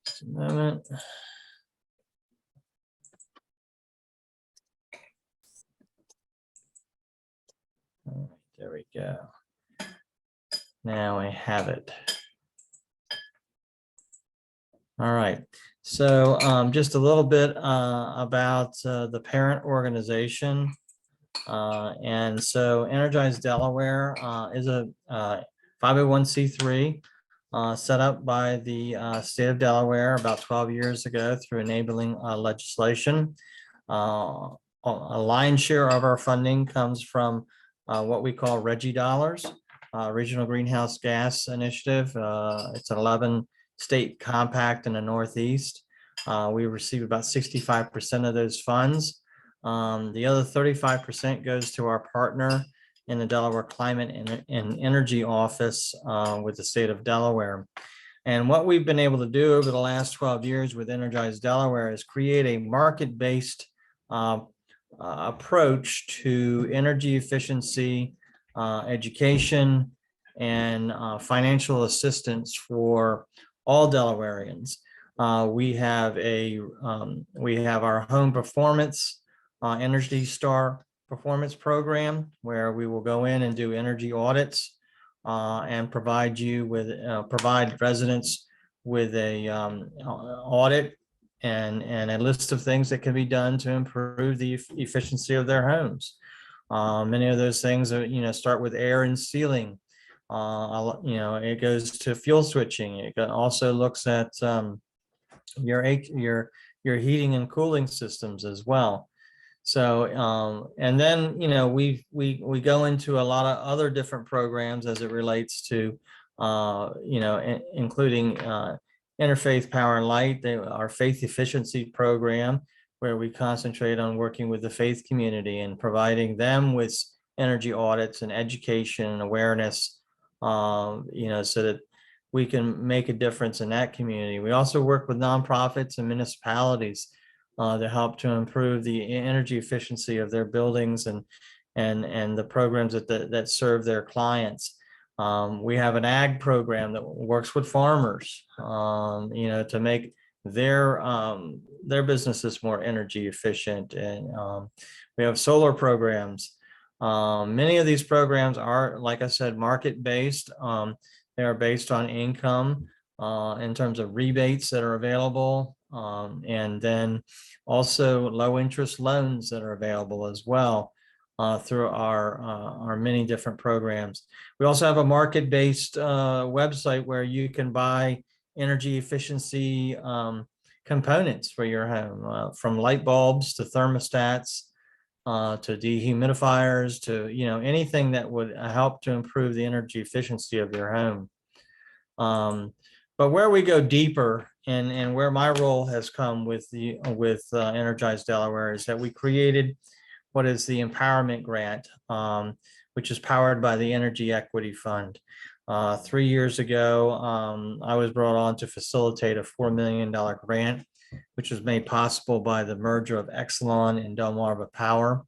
Just a moment. There we go. Now I have it. All right. So just a little bit about the parent organization. And so Energize Delaware is a 501c3 set up by the state of Delaware about 12 years ago through enabling legislation. A lion's share of our funding comes from what we call RGGI dollars, Regional Greenhouse Gas Initiative. It's an 11 state compact in the Northeast. We receive about 65% of those funds. The other 35% goes to our partner in the Delaware Climate and Energy Office with the state of Delaware. And what we've been able to do over the last 12 years with Energize Delaware is create a market-based approach to energy efficiency, education, and financial assistance for all Delawareans. We have our home performance Energy Star performance program where we will go in and do energy audits and provide residents with a audit and a list of things that can be done to improve the efficiency of their homes. Many of those things are, start with air and ceiling. It goes to fuel switching. It also looks at your heating and cooling systems as well. So, and then, we go into a lot of other different programs as it relates to, including Interfaith Power and Light, our faith efficiency program, where we concentrate on working with the faith community and providing them with energy audits and education and awareness, so that we can make a difference in that community. We also work with nonprofits and municipalities to help to improve the energy efficiency of their buildings and the programs that serve their clients. We have an ag program that works with farmers, to make their businesses more energy efficient. And we have solar programs. Many of these programs are, like I said, market-based. They are based on income in terms of rebates that are available. And then also low interest loans that are available as well through our many different programs. We also have a market-based website where you can buy energy efficiency components for your home, from light bulbs to thermostats to dehumidifiers to anything that would help to improve the energy efficiency of your home. But where we go deeper and where my role has come with Energize Delaware is that we created what is the Empowerment Grant, which is powered by the Energy Equity Fund. 3 years ago, I was brought on to facilitate a $4 million grant, which was made possible by the merger of Exelon and Delmarva Power.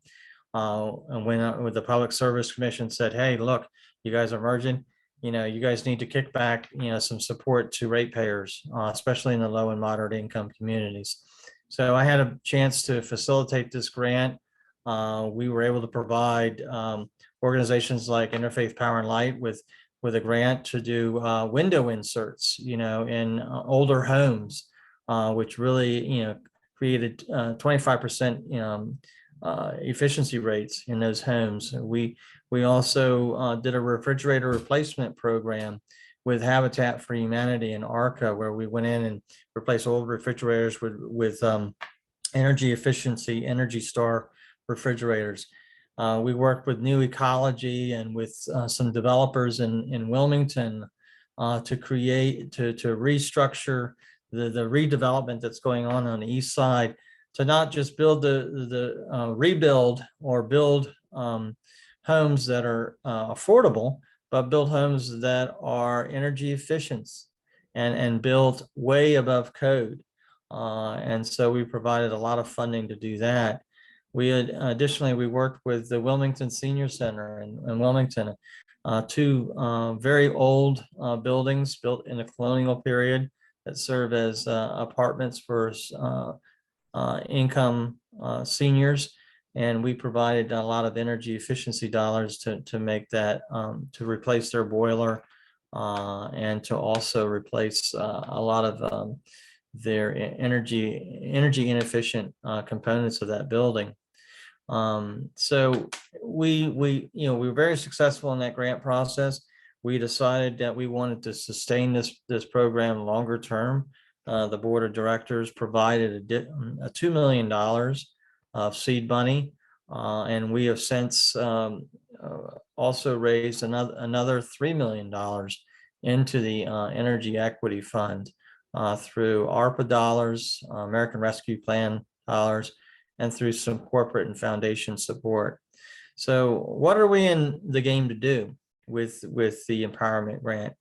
And when the Public Service Commission said, "Hey, look, you guys are merging. You guys need to kick back, some support to ratepayers, especially in the low and moderate income communities." So I had a chance to facilitate this grant. We were able to provide organizations like Interfaith Power and Light with a grant to do window inserts, in older homes, which really, created 25% efficiency rates in those homes. We also did a refrigerator replacement program with Habitat for Humanity and ARCA, where we went in and replaced old refrigerators with energy efficiency, Energy Star refrigerators. We worked with New Ecology and with some developers in Wilmington to restructure the redevelopment that's going on the east side, to not just build rebuild or build homes that are affordable, but build homes that are energy efficient and built way above code. And so we provided a lot of funding to do that. Additionally, we worked with the Wilmington Senior Center in Wilmington, two very old buildings built in the colonial period that serve as apartments for income seniors. And we provided a lot of energy efficiency dollars to make that, to replace their boiler and to also replace a lot of their energy inefficient components of that building. So we were very successful in that grant process. We decided that we wanted to sustain this program longer term. The board of directors provided a $2 million of seed money, and we have since also raised another $3 million into the Energy Equity Fund through ARPA dollars, American Rescue Plan dollars, and through some corporate and foundation support. So what are we in the game to do with the empowerment grant?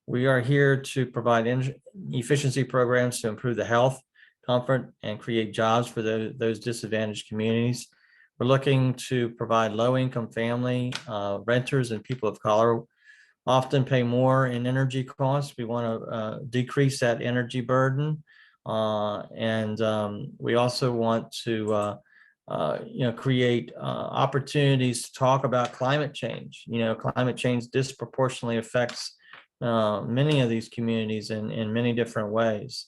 We are here to provide efficiency programs to improve the health, comfort, and create jobs for those disadvantaged communities. We're looking to provide low-income family, renters, and people of color often pay more in energy costs. We want to decrease that energy burden. And we also want to create opportunities to talk about climate change. Climate change disproportionately affects many of these communities in many different ways.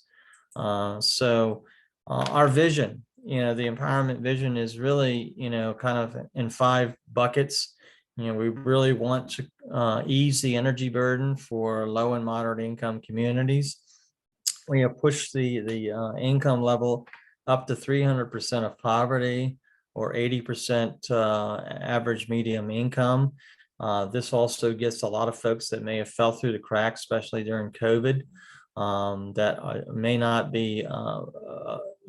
So our vision, the empowerment vision is really, kind of in 5 buckets. We really want to ease the energy burden for low and moderate income communities. We have pushed the income level up to 300% of poverty or 80% average medium income. This also gets a lot of folks that may have fell through the cracks, especially during COVID, that may not be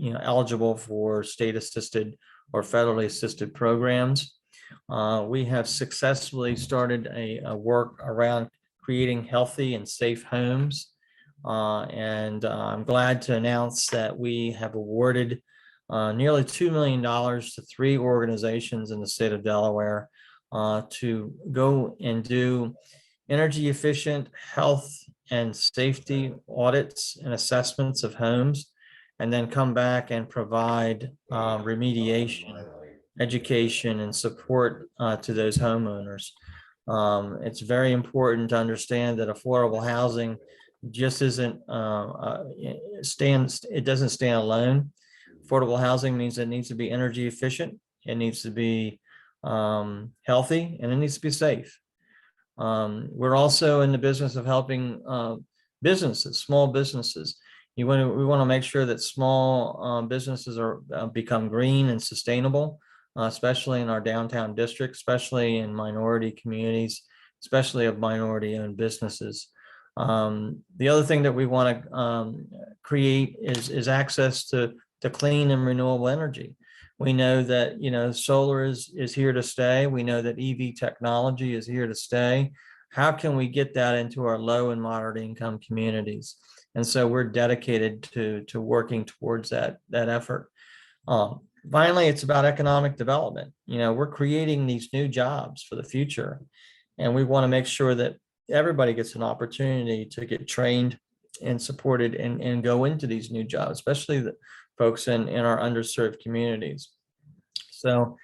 eligible for state assisted or federally assisted programs. We have successfully started a work around creating healthy and safe homes. And I'm glad to announce that we have awarded nearly $2 million to 3 organizations in the state of Delaware to go and do energy efficient health and safety audits and assessments of homes, and then come back and provide remediation, education, and support to those homeowners. It's very important to understand that affordable housing just isn't it doesn't stand alone. Affordable housing means it needs to be energy efficient, it needs to be healthy, and it needs to be safe. We're also in the business of helping businesses, small businesses. We want to make sure that small businesses are become green and sustainable, especially in our downtown district, especially in minority communities, especially of minority-owned businesses. The other thing that we want to create is access to clean and renewable energy. We know that solar is here to stay. We know that EV technology is here to stay. How can we get that into our low and moderate income communities? And so we're dedicated to working towards that effort. Finally, it's about economic development. We're creating these new jobs for the future, and we want to make sure that everybody gets an opportunity to get trained and supported and go into these new jobs, especially the folks in our underserved communities. So,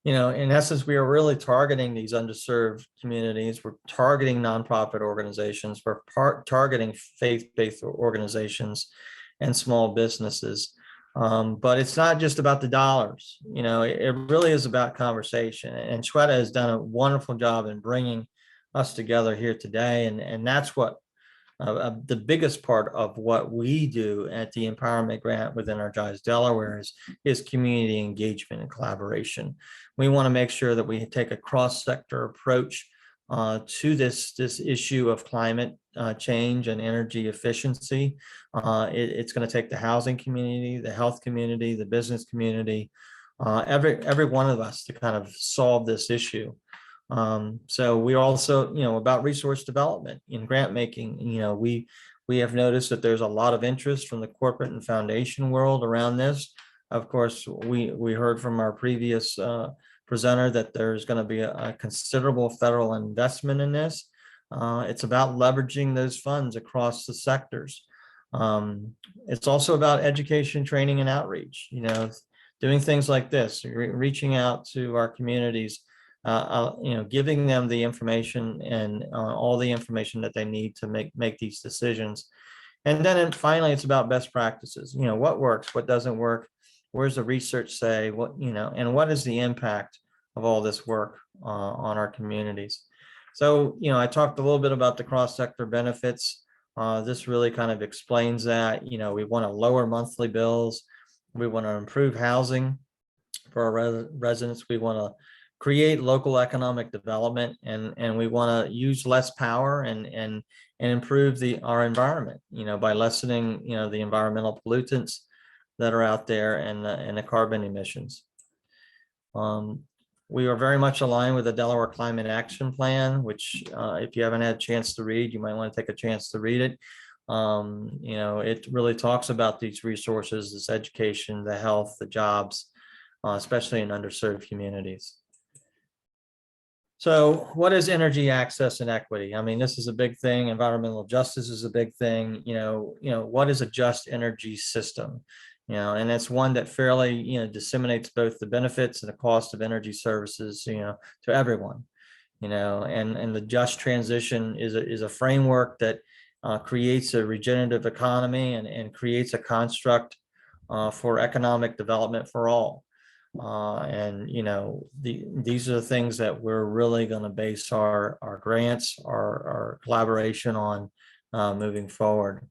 in essence, we are really targeting these underserved communities. We're targeting nonprofit organizations. We're targeting faith-based organizations and small businesses. But it's not just about the dollars. It really is about conversation. And Shweta has done a wonderful job in bringing us together here today. And that's what the biggest part of what we do at the Empowerment Grant within Energize Delaware is community engagement and collaboration. We want to make sure that we take a cross-sector approach to this issue of climate change and energy efficiency. It's going to take the housing community, the health community, the business community, every one of us to kind of solve this issue. So we also, about resource development in grant making, we have noticed that there's a lot of interest from the corporate and foundation world around this. Of course, we heard from our previous presenter that there's going to be a considerable federal investment in this. It's about leveraging those funds across the sectors. It's also about education, training, and outreach, doing things like this, reaching out to our communities, giving them the information and all the information that they need to make these decisions. And then finally, it's about best practices. What works, what doesn't work, where's the research say, and what is the impact of all this work on our communities. So, I talked a little bit about the cross-sector benefits. This really kind of explains that. We want to lower monthly bills. We want to improve housing for our residents. We want to create local economic development, and we want to use less power and improve our environment, by lessening, the environmental pollutants that are out there and the carbon emissions. We are very much aligned with the Delaware Climate Action Plan, which if you haven't had a chance to read, you might want to take a chance to read it. It really talks about these resources, this education, the health, the jobs, especially in underserved communities. So what is energy access and equity? I mean, this is a big thing. Environmental justice is a big thing. What is a just energy system? And it's one that fairly, disseminates both the benefits and the cost of energy services, to everyone, and the just transition is a framework that creates a regenerative economy and creates a construct for economic development for all. These are the things that we're really going to base our grants, our collaboration on moving forward.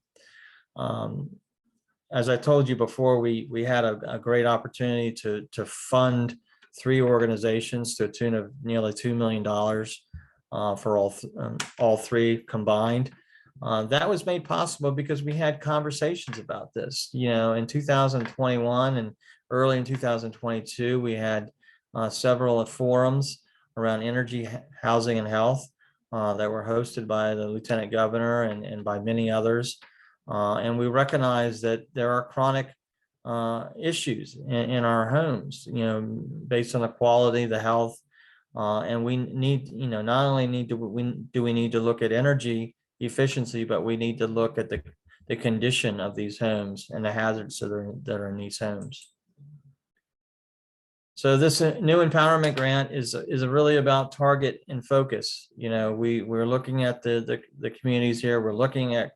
As I told you before, we had a great opportunity to fund 3 organizations to a tune of nearly $2 million for all 3 combined. That was made possible because we had conversations about this. In 2021 and early in 2022, we had several forums around energy, housing, and health that were hosted by the Lieutenant Governor and by many others. And we recognize that there are chronic issues in our homes, based on the quality, the health, and we need, not only do we need to look at energy efficiency, but we need to look at the condition of these homes and the hazards that are in these homes. So this new empowerment grant is really about target and focus. We're looking at the communities here. We're looking at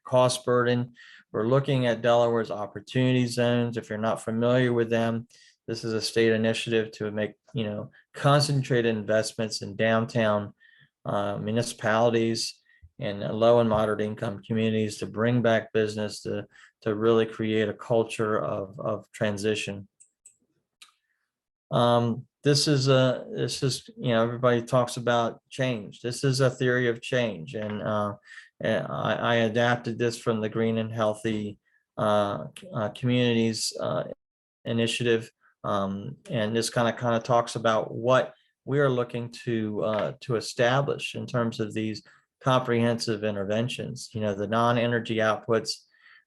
cost burden. We're looking at Delaware's opportunity zones. If you're not familiar with them, this is a state initiative to make concentrated investments in downtown municipalities and low and moderate income communities to bring back business, to really create a culture of transition. This is everybody talks about change. This is a theory of change, and I adapted this from the Green and Healthy Communities initiative, and this kind of talks about what we are looking to establish in terms of these comprehensive interventions. The non-energy outputs,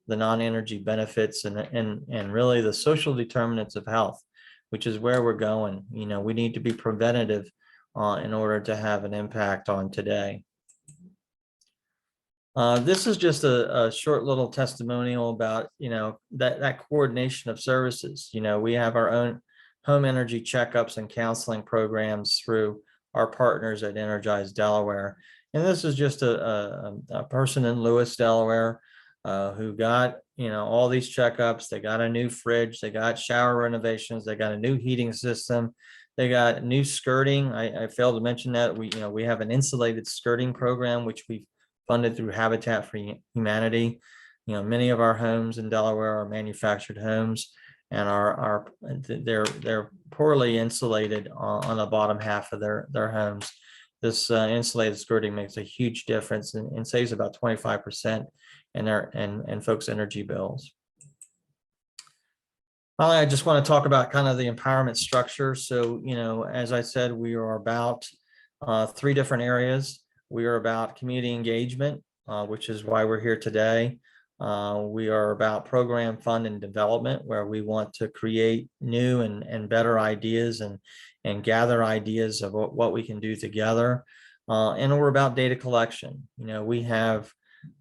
the non-energy benefits, and really the social determinants of health, which is where we're going. We need to be preventative in order to have an impact on today. This is just a short little testimonial about, that coordination of services. We have our own home energy checkups and counseling programs through our partners at Energize Delaware. And this is just a person in Lewis, Delaware, who got, all these checkups. They got a new fridge, they got shower renovations, they got a new heating system, they got new skirting. I failed to mention that we have an insulated skirting program, which we funded through Habitat for Humanity. Many of our homes in Delaware are manufactured homes, and they're poorly insulated on the bottom half of their homes. This insulated skirting makes a huge difference and saves about 25% in folks' energy bills. Finally, I just want to talk about kind of the empowerment structure. So, as I said, we are about 3 different areas. We are about community engagement, which is why we're here today. We are about program fund and development, where we want to create new and better ideas and gather ideas of what we can do together. And we're about data collection.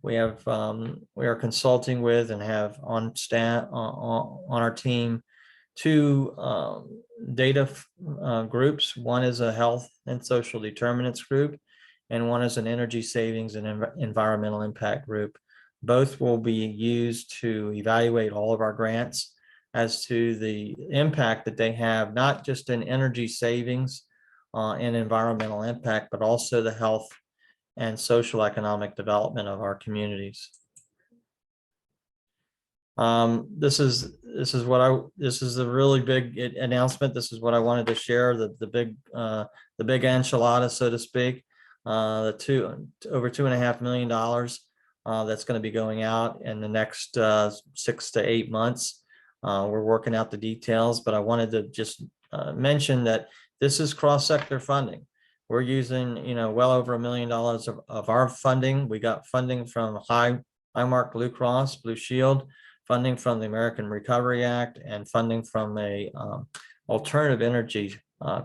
We are consulting with and have on staff on our team 2 data groups. One is a health and social determinants group, and one is an energy savings and environmental impact group. Both will be used to evaluate all of our grants as to the impact that they have, not just in energy savings and environmental impact, but also the health and social economic development of our communities. This this is a really big announcement. This is what I wanted to share, the big enchilada, so to speak. Over $2.5 million that's going to be going out in the next 6 to 8 months. We're working out the details, but I wanted to just mention that this is cross-sector funding. We're using, well over $1 million of our funding. We got funding from Highmark Blue Cross Blue Shield, funding from the American Recovery Act, and funding from a alternative energy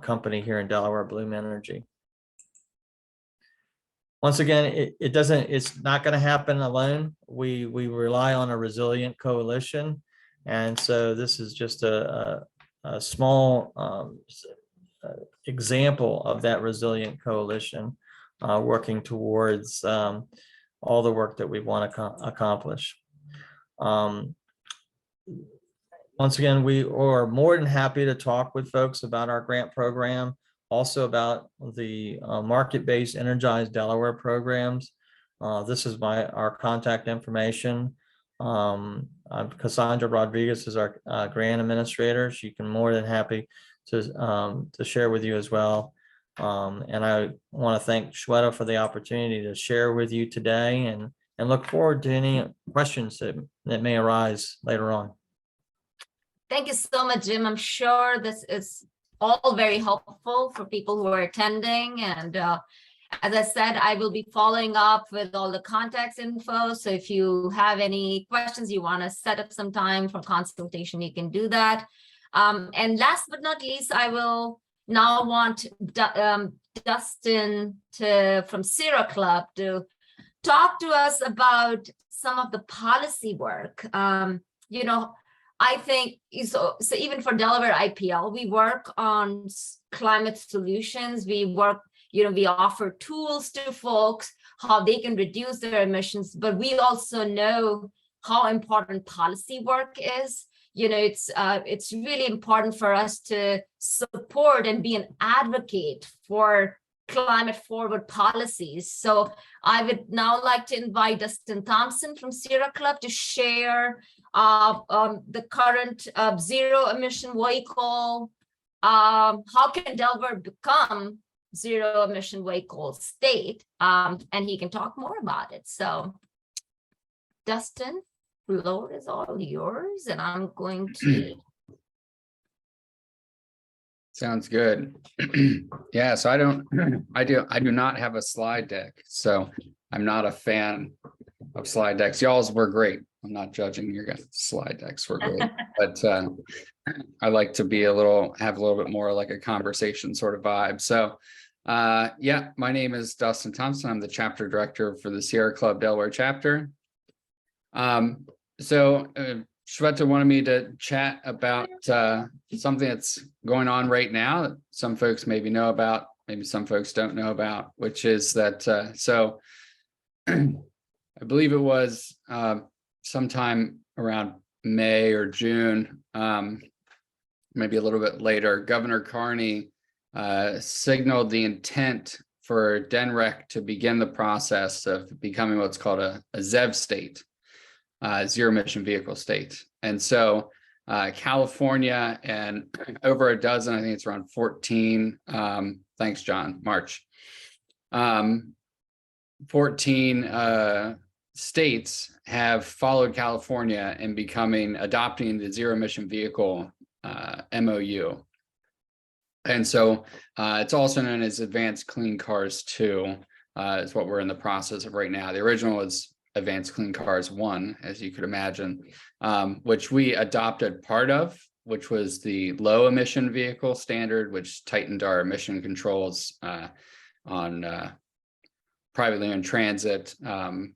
company here in Delaware, Bloom Energy. Once again, it's not going to happen alone. We rely on a resilient coalition. And so this is just a small example of that resilient coalition working towards all the work that we want to accomplish. Once again, we are more than happy to talk with folks about our grant program, also about the market-based Energize Delaware programs. This is our contact information. Cassandra Rodriguez is our grant administrator. She can more than happy to share with you as well. And I want to thank Shweta for the opportunity to share with you today, and look forward to any questions that may arise later on. Thank you so much, Jim. I'm sure this is all very helpful for people who are attending. And as I said, I will be following up with all the contacts info. So if you have any questions, you want to set up some time for consultation, you can do that. And last but not least, I will now want Dustin from Sierra Club to talk to us about some of the policy work. I think so even for Delaware IPL, we work on climate solutions. We work, we offer tools to folks, how they can reduce their emissions, but we also know how important policy work is. It's really important for us to support and be an advocate for climate forward policies. So I would now like to invite Dustin Thompson from Sierra Club to share the current zero emission vehicle. How can Delaware become zero emission vehicle state? And he can talk more about it. So Dustin, the floor is all yours, and I'm going to. Sounds good. Yeah, so I do not have a slide deck, so I'm not a fan of slide decks. Y'all's were great. I'm not judging your guys' slide decks were great, but I like to have a little bit more like a conversation sort of vibe. So yeah, my name is Dustin Thompson. I'm the chapter director for the Sierra Club Delaware chapter. Shweta wanted me to chat about something that's going on right now that some folks maybe know about, maybe some folks don't know about, which is that, I believe it was sometime around May or June, maybe a little bit later, Governor Carney signaled the intent for DNREC to begin the process of becoming what's called a ZEV state. Zero emission vehicle state. And so California and over a dozen, I think it's around 14, thanks, John, March. 14 states have followed California in adopting the zero emission vehicle MOU. And so it's also known as Advanced Clean Cars 2, is what we're in the process of right now. The original is Advanced Clean Cars 1, as you could imagine, which we adopted part of, which was the low emission vehicle standard, which tightened our emission controls on privately owned transit in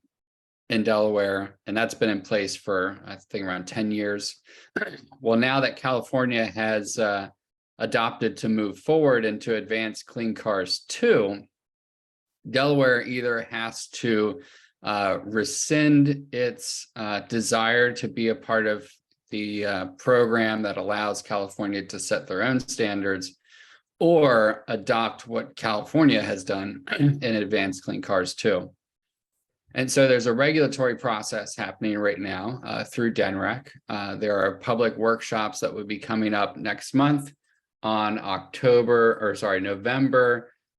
Delaware. And that's been in place for, I think, around 10 years. Well, now that California has adopted to move forward into Advanced Clean Cars 2, Delaware either has to rescind its desire to be a part of the program that allows California to set their own standards, or adopt what California has done in Advanced Clean Cars 2. And so there's a regulatory process happening right now through DNREC. There are public workshops that will be coming up next month on November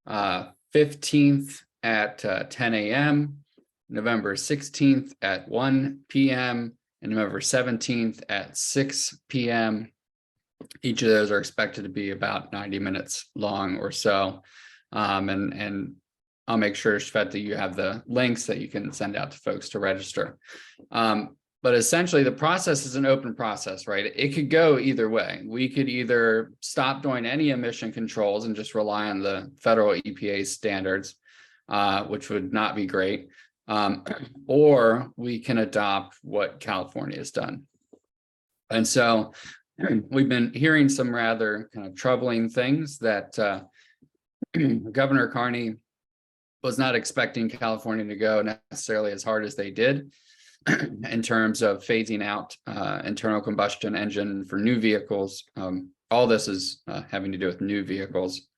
15th at 10 a.m., November 16th at 1 p.m., and November 17th at 6 p.m. Each of those are expected to be about 90 minutes long or so. And I'll make sure, Shweta, you have the links that you can send out to folks to register. But essentially, the process is an open process, right? It could go either way. We could either stop doing any emission controls and just rely on the federal EPA standards, which would not be great. Or we can adopt what California has done. And so we've been hearing some rather kind of troubling things that Governor Carney was not expecting California to go necessarily as hard as they did in terms of phasing out internal combustion engine for new vehicles. All this is having to do with new vehicles.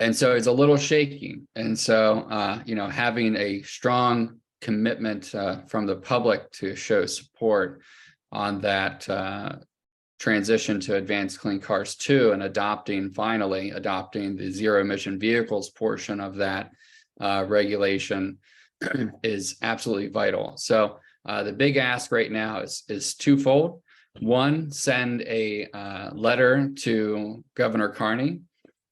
And so it's a little shaky. And so, you know, having a strong commitment from the public to show support on that transition to advanced clean cars 2 and finally adopting the zero emission vehicles portion of that regulation is absolutely vital. So the big ask right now is twofold. One, send a letter to Governor Carney.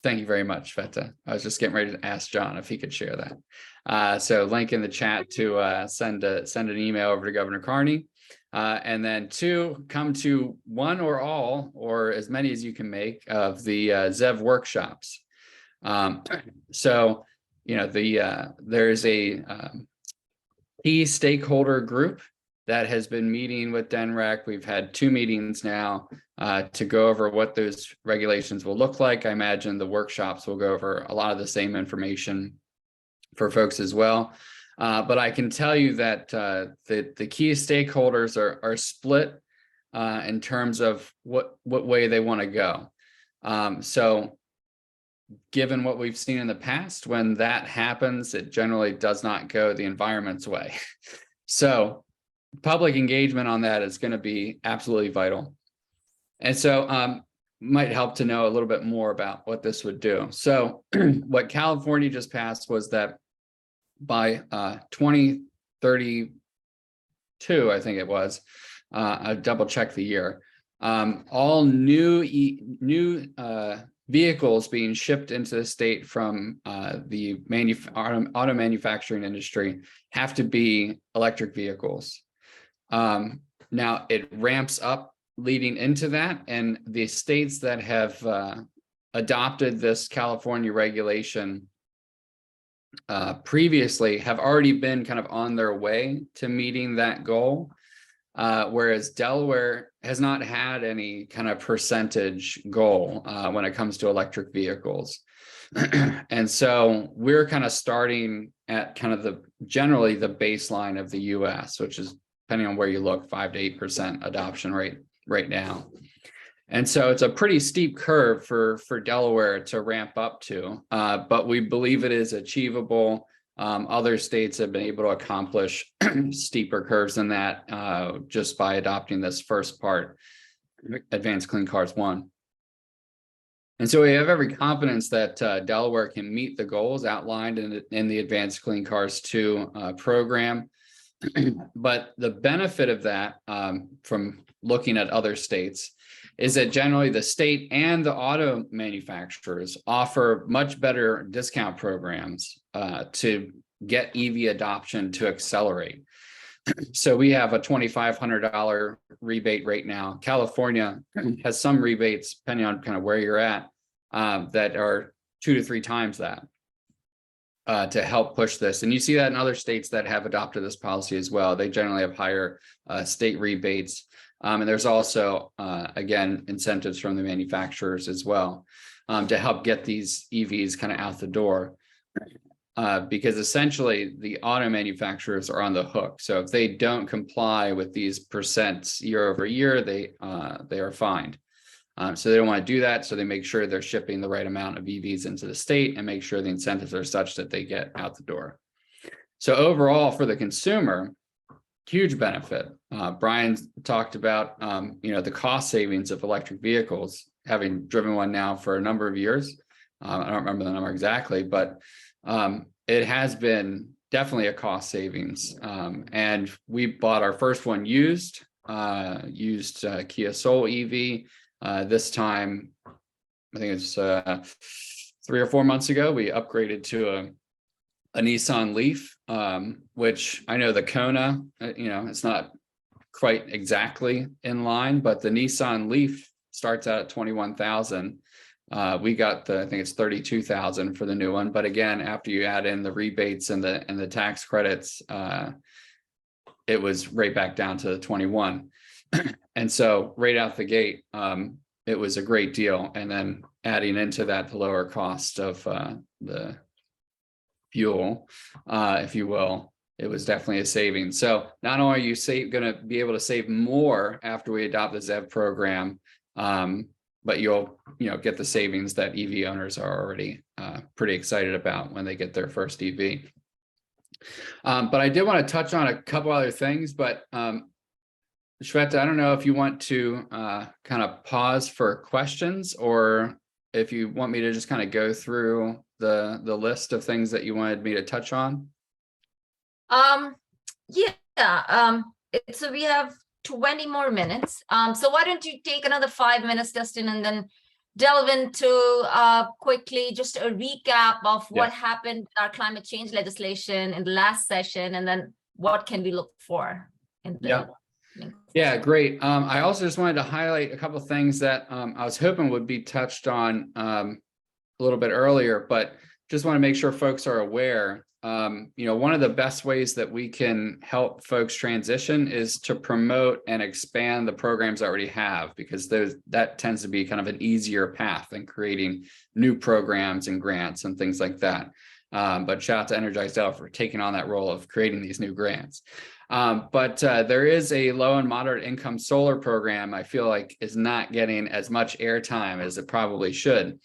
Thank you very much, Shweta. I was just getting ready to ask John if he could share that. So link in the chat to send an email over to Governor Carney. And then 2, come to one or all, or as many as you can make, of the ZEV workshops. So, you know, there's a key stakeholder group that has been meeting with DNREC. We've had 2 meetings now to go over what those regulations will look like. I imagine the workshops will go over a lot of the same information for folks as well. But I can tell you that the key stakeholders are split in terms of what way they want to go. So given what we've seen in the past, when that happens, it generally does not go the environment's way. So public engagement on that is going to be absolutely vital. And so might help to know a little bit more about what this would do. So what California just passed was that by 2032, I think it was, I double checked the year, all new vehicles being shipped into the state from the auto manufacturing industry have to be electric vehicles. Now it ramps up leading into that, and the states that have adopted this California regulation previously have already been kind of on their way to meeting that goal, whereas Delaware has not had any kind of percentage goal when it comes to electric vehicles. And so we're kind of starting at kind of generally the baseline of the US, which is, depending on where you look, 5 to 8% adoption rate right now. And so it's a pretty steep curve for Delaware to ramp up to, but we believe it is achievable. Other states have been able to accomplish steeper curves than that just by adopting this first part, Advanced Clean Cars 1. And so we have every confidence that Delaware can meet the goals outlined in the Advanced Clean Cars 2 program. But the benefit of that from looking at other states is that generally the state and the auto manufacturers offer much better discount programs to get EV adoption to accelerate. So we have a $2,500 rebate right now. California has some rebates, depending on kind of where you're at, that are 2 to 3 times that to help push this. And you see that in other states that have adopted this policy as well. They generally have higher state rebates. And there's also, again, incentives from the manufacturers as well to help get these EVs kind of out the door. Because essentially the auto manufacturers are on the hook. So if they don't comply with these percents year over year, they are fined. So they don't want to do that. So they make sure they're shipping the right amount of EVs into the state and make sure the incentives are such that they get out the door. So overall, for the consumer, huge benefit. Brian talked about the cost savings of electric vehicles, having driven one now for a number of years. I don't remember the number exactly, but it has been definitely a cost savings. And we bought our first one used Kia Soul EV. This time, I think it's 3 or 4 months ago, we upgraded to a Nissan Leaf, which I know the Kona, it's not quite exactly in line, but the Nissan Leaf starts out at 21,000. We got I think it's 32,000 for the new one. But again, after you add in the rebates and the tax credits, it was right back down to the 21. And so right out the gate, it was a great deal. And then adding into that the lower cost of the fuel, if you will, it was definitely a savings. So not only are you going to be able to save more after we adopt the ZEV program, but you'll get the savings that EV owners are already pretty excited about when they get their first EV. But I did want to touch on a couple other things, but Shweta, I don't know if you want to kind of pause for questions, or if you want me to just kind of go through the list of things that you wanted me to touch on. So we have 20 more minutes. So why don't you take another 5 minutes, Dustin, and then delve into quickly just a recap of what happened with our climate change legislation in the last session, and then what can we look for in the Yeah, great. I also just wanted to highlight a couple of things that I was hoping would be touched on a little bit earlier, but just want to make sure folks are aware. One of the best ways that we can help folks transition is to promote and expand the programs I already have, because that tends to be kind of an easier path than creating new programs and grants and things like that. But shout out to Energize Delaware for taking on that role of creating these new grants. But there is a low and moderate income solar program I feel like is not getting as much airtime as it probably should.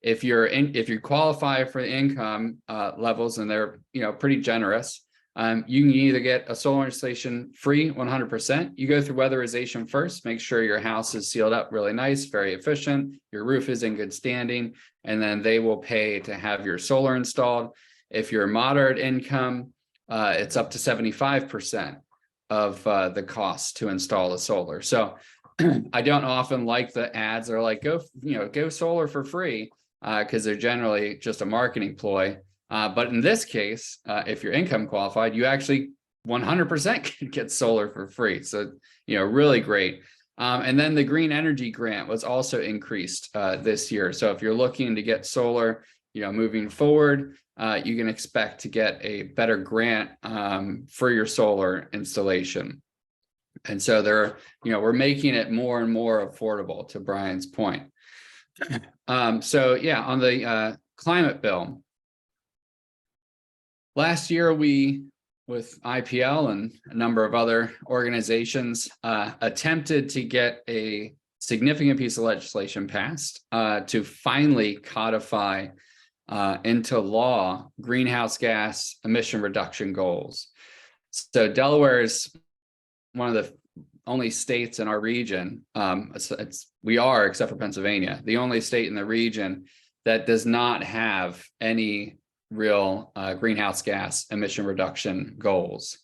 If you qualify for the income levels, and they're pretty generous, you can either get a solar installation free 100%. You go through weatherization first, make sure your house is sealed up really nice, very efficient, your roof is in good standing, and then they will pay to have your solar installed. If you're moderate income, it's up to 75% of the cost to install the solar. So I don't often like the ads that are like, go solar for free, because they're generally just a marketing ploy. But in this case, if you're income qualified, you actually 100% can get solar for free. So, really great. And then the green energy grant was also increased this year. So if you're looking to get solar, moving forward, you can expect to get a better grant for your solar installation. And so we're making it more and more affordable, to Brian's point. So yeah, on the climate bill, last year we, with IPL and a number of other organizations, attempted to get a significant piece of legislation passed to finally codify into law greenhouse gas emission reduction goals. So Delaware is one of the only states in our region, we are, except for Pennsylvania, the only state in the region that does not have any real greenhouse gas emission reduction goals.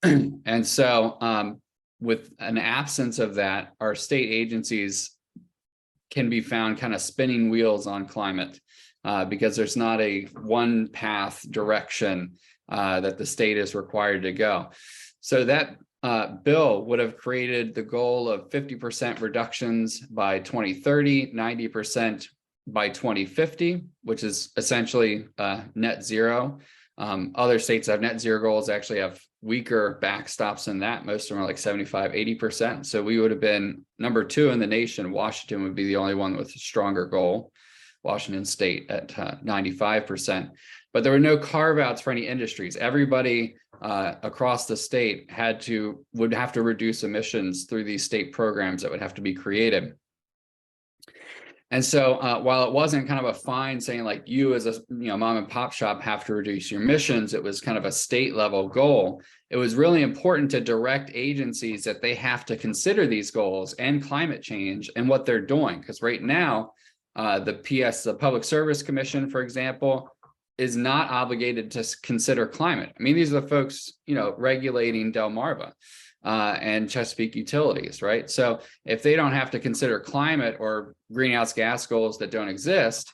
And so with an absence of that, our state agencies can be found kind of spinning wheels on climate because there's not a one path direction that the state is required to go. So that bill would have created the goal of 50% reductions by 2030, 90% by 2050, which is essentially net zero. Other states that have net zero goals actually have weaker backstops than that. Most of them are like 75, 80%. So we would have been number 2 in the nation. Washington would be the only one with a stronger goal. Washington state at 95%. But there were no carve outs for any industries. Everybody across the state would have to reduce emissions through these state programs that would have to be created. And so while it wasn't kind of a fine saying like you as a mom and pop shop have to reduce your emissions, it was kind of a state level goal. It was really important to direct agencies that they have to consider these goals and climate change and what they're doing. Because right now, the Public Service Commission, for example, is not obligated to consider climate. I mean, these are the folks, regulating Delmarva and Chesapeake Utilities, right? So if they don't have to consider climate or greenhouse gas goals that don't exist,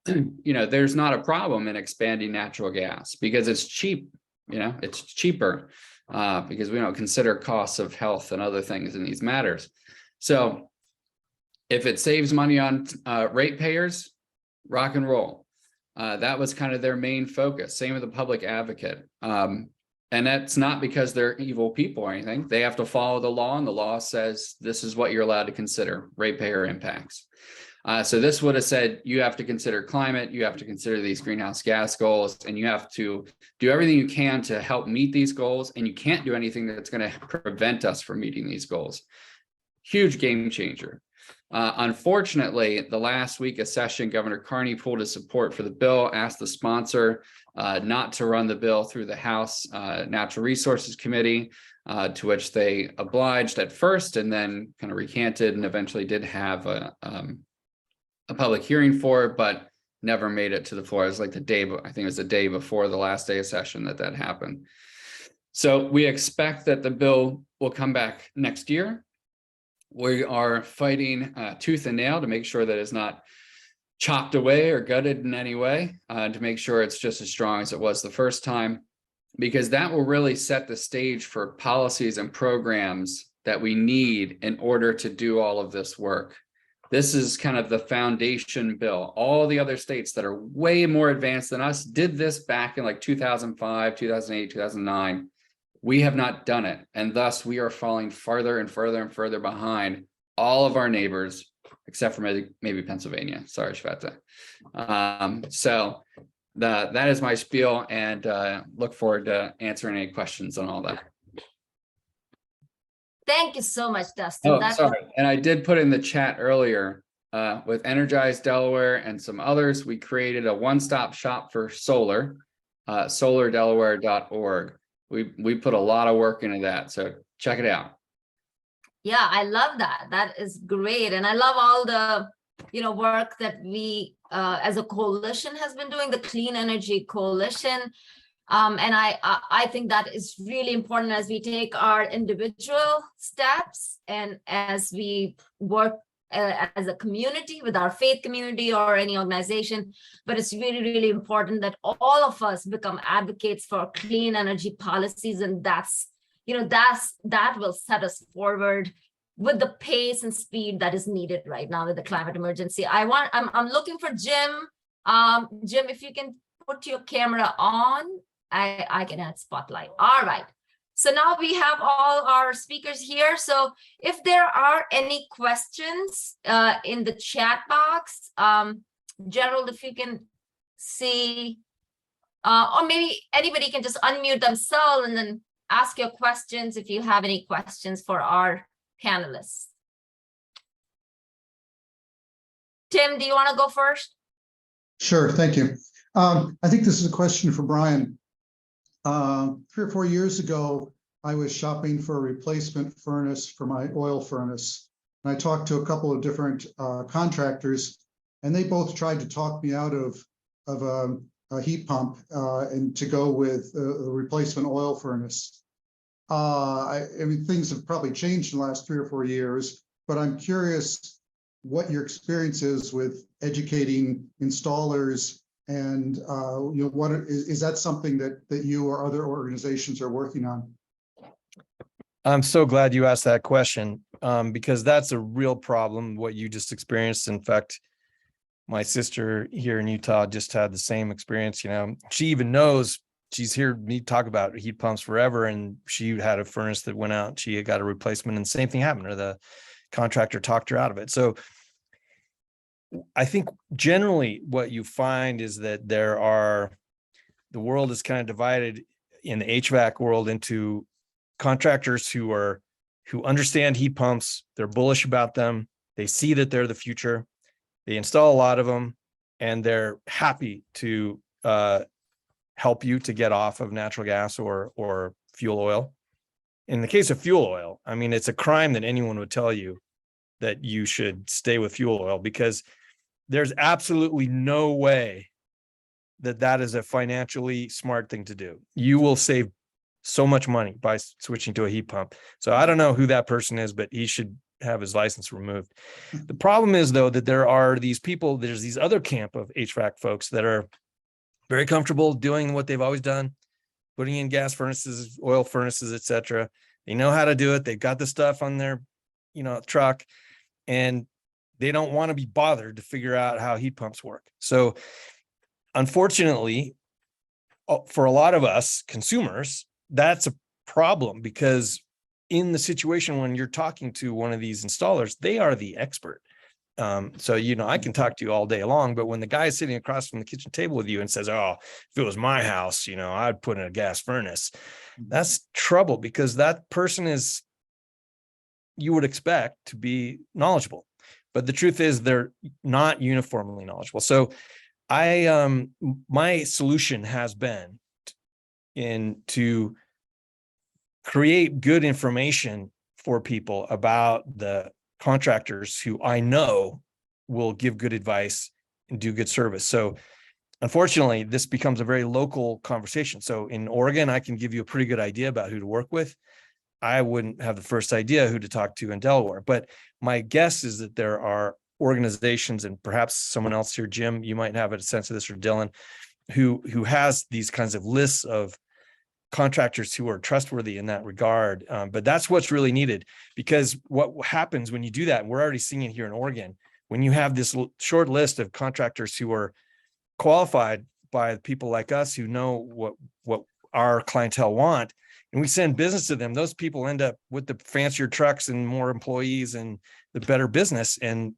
there's not a problem in expanding natural gas because it's cheap, it's cheaper because we don't consider costs of health and other things in these matters. So if it saves money on ratepayers, rock and roll. That was kind of their main focus. Same with the public advocate. And that's not because they're evil people or anything. They have to follow the law, and the law says this is what you're allowed to consider, ratepayer impacts. So this would have said you have to consider climate, you have to consider these greenhouse gas goals, and you have to do everything you can to help meet these goals, and you can't do anything that's going to prevent us from meeting these goals. Huge game changer. Unfortunately, the last week of session, Governor Carney pulled his support for the bill, asked the sponsor not to run the bill through the House Natural Resources Committee, to which they obliged at first and then kind of recanted and eventually did have a public hearing for it, but never made it to the floor. It was like I think it was the day before the last day of session that happened. So we expect that the bill will come back next year. We are fighting tooth and nail to make sure that it's not chopped away or gutted in any way, to make sure it's just as strong as it was the first time, because that will really set the stage for policies and programs that we need in order to do all of this work. This is kind of the foundation bill. All the other states that are way more advanced than us did this back in like 2005, 2008, 2009. We have not done it, and thus we are falling farther and further and further behind all of our neighbors, except for maybe Pennsylvania. Sorry, Shveta. So that is my spiel, and look forward to answering any questions on all that. Thank you so much, Dustin. Oh, sorry. And I did put in the chat earlier with Energize Delaware and some others, we created a one-stop shop for solar, solardelaware.org. We put a lot of work into that, so check it out. Yeah, I love that. That is great. And I love all the, work that we as a coalition has been doing, the Clean Energy Coalition. And I think that is really important as we take our individual steps and as we work as a community with our faith community or any organization. But it's really, really important that all of us become advocates for clean energy policies. And that will set us forward with the pace and speed that is needed right now with the climate emergency. I'm looking for Jim. Jim, if you can put your camera on, I can add spotlight. All right. So now we have all our speakers here. So if there are any questions in the chat box, Gerald, if you can see, or maybe anybody can just unmute themselves and then ask your questions if you have any questions for our panelists. Tim, do you want to go first? Sure, thank you. I think this is a question for Brian. 3 or 4 years ago, I was shopping for a replacement furnace for my oil furnace. And I talked to a couple of different contractors, and they both tried to talk me out of a heat pump and to go with a replacement oil furnace. I mean, things have probably changed in the last 3 or 4 years, but I'm curious what your experience is with educating installers. And what is that something that you or other organizations are working on? I'm so glad you asked that question, because that's a real problem, what you just experienced. In fact, my sister here in Utah just had the same experience. She even knows, she's heard me talk about heat pumps forever, and she had a furnace that went out. She had got a replacement, and the same thing happened, or the contractor talked her out of it. So I think generally what you find is that the world is kind of divided in the HVAC world into contractors who understand heat pumps. They're bullish about them. They see that they're the future. They install a lot of them, and they're happy to help you to get off of natural gas or fuel oil. In the case of fuel oil, I mean, it's a crime that anyone would tell you that you should stay with fuel oil, because there's absolutely no way that that is a financially smart thing to do. You will save so much money by switching to a heat pump. So I don't know who that person is, but he should have his license removed. The problem is, though, that there are these people, there's these other camp of HVAC folks that are very comfortable doing what they've always done, putting in gas furnaces, oil furnaces, etc. They know how to do it. They've got the stuff on their, truck, and they don't want to be bothered to figure out how heat pumps work. So unfortunately, for a lot of us consumers, that's a problem, because in the situation when you're talking to one of these installers, they are the expert. So, I can talk to you all day long, but when the guy is sitting across from the kitchen table with you and says, "Oh, if it was my house, I'd put in a gas furnace," that's trouble, because that person is, you would expect to be knowledgeable, but the truth is they're not uniformly knowledgeable. So my solution has been to create good information for people about the contractors who I know will give good advice and do good service. So unfortunately, this becomes a very local conversation. So in Oregon, I can give you a pretty good idea about who to work with. I wouldn't have the first idea who to talk to in Delaware, but my guess is that there are organizations, and perhaps someone else here, Jim, you might have a sense of this, or Dylan, who has these kinds of lists of contractors who are trustworthy in that regard. But that's what's really needed, because what happens when you do that, and we're already seeing it here in Oregon, when you have this short list of contractors who are qualified by people like us who know what our clientele want, and we send business to them, those people end up with the fancier trucks and more employees and the better business. And,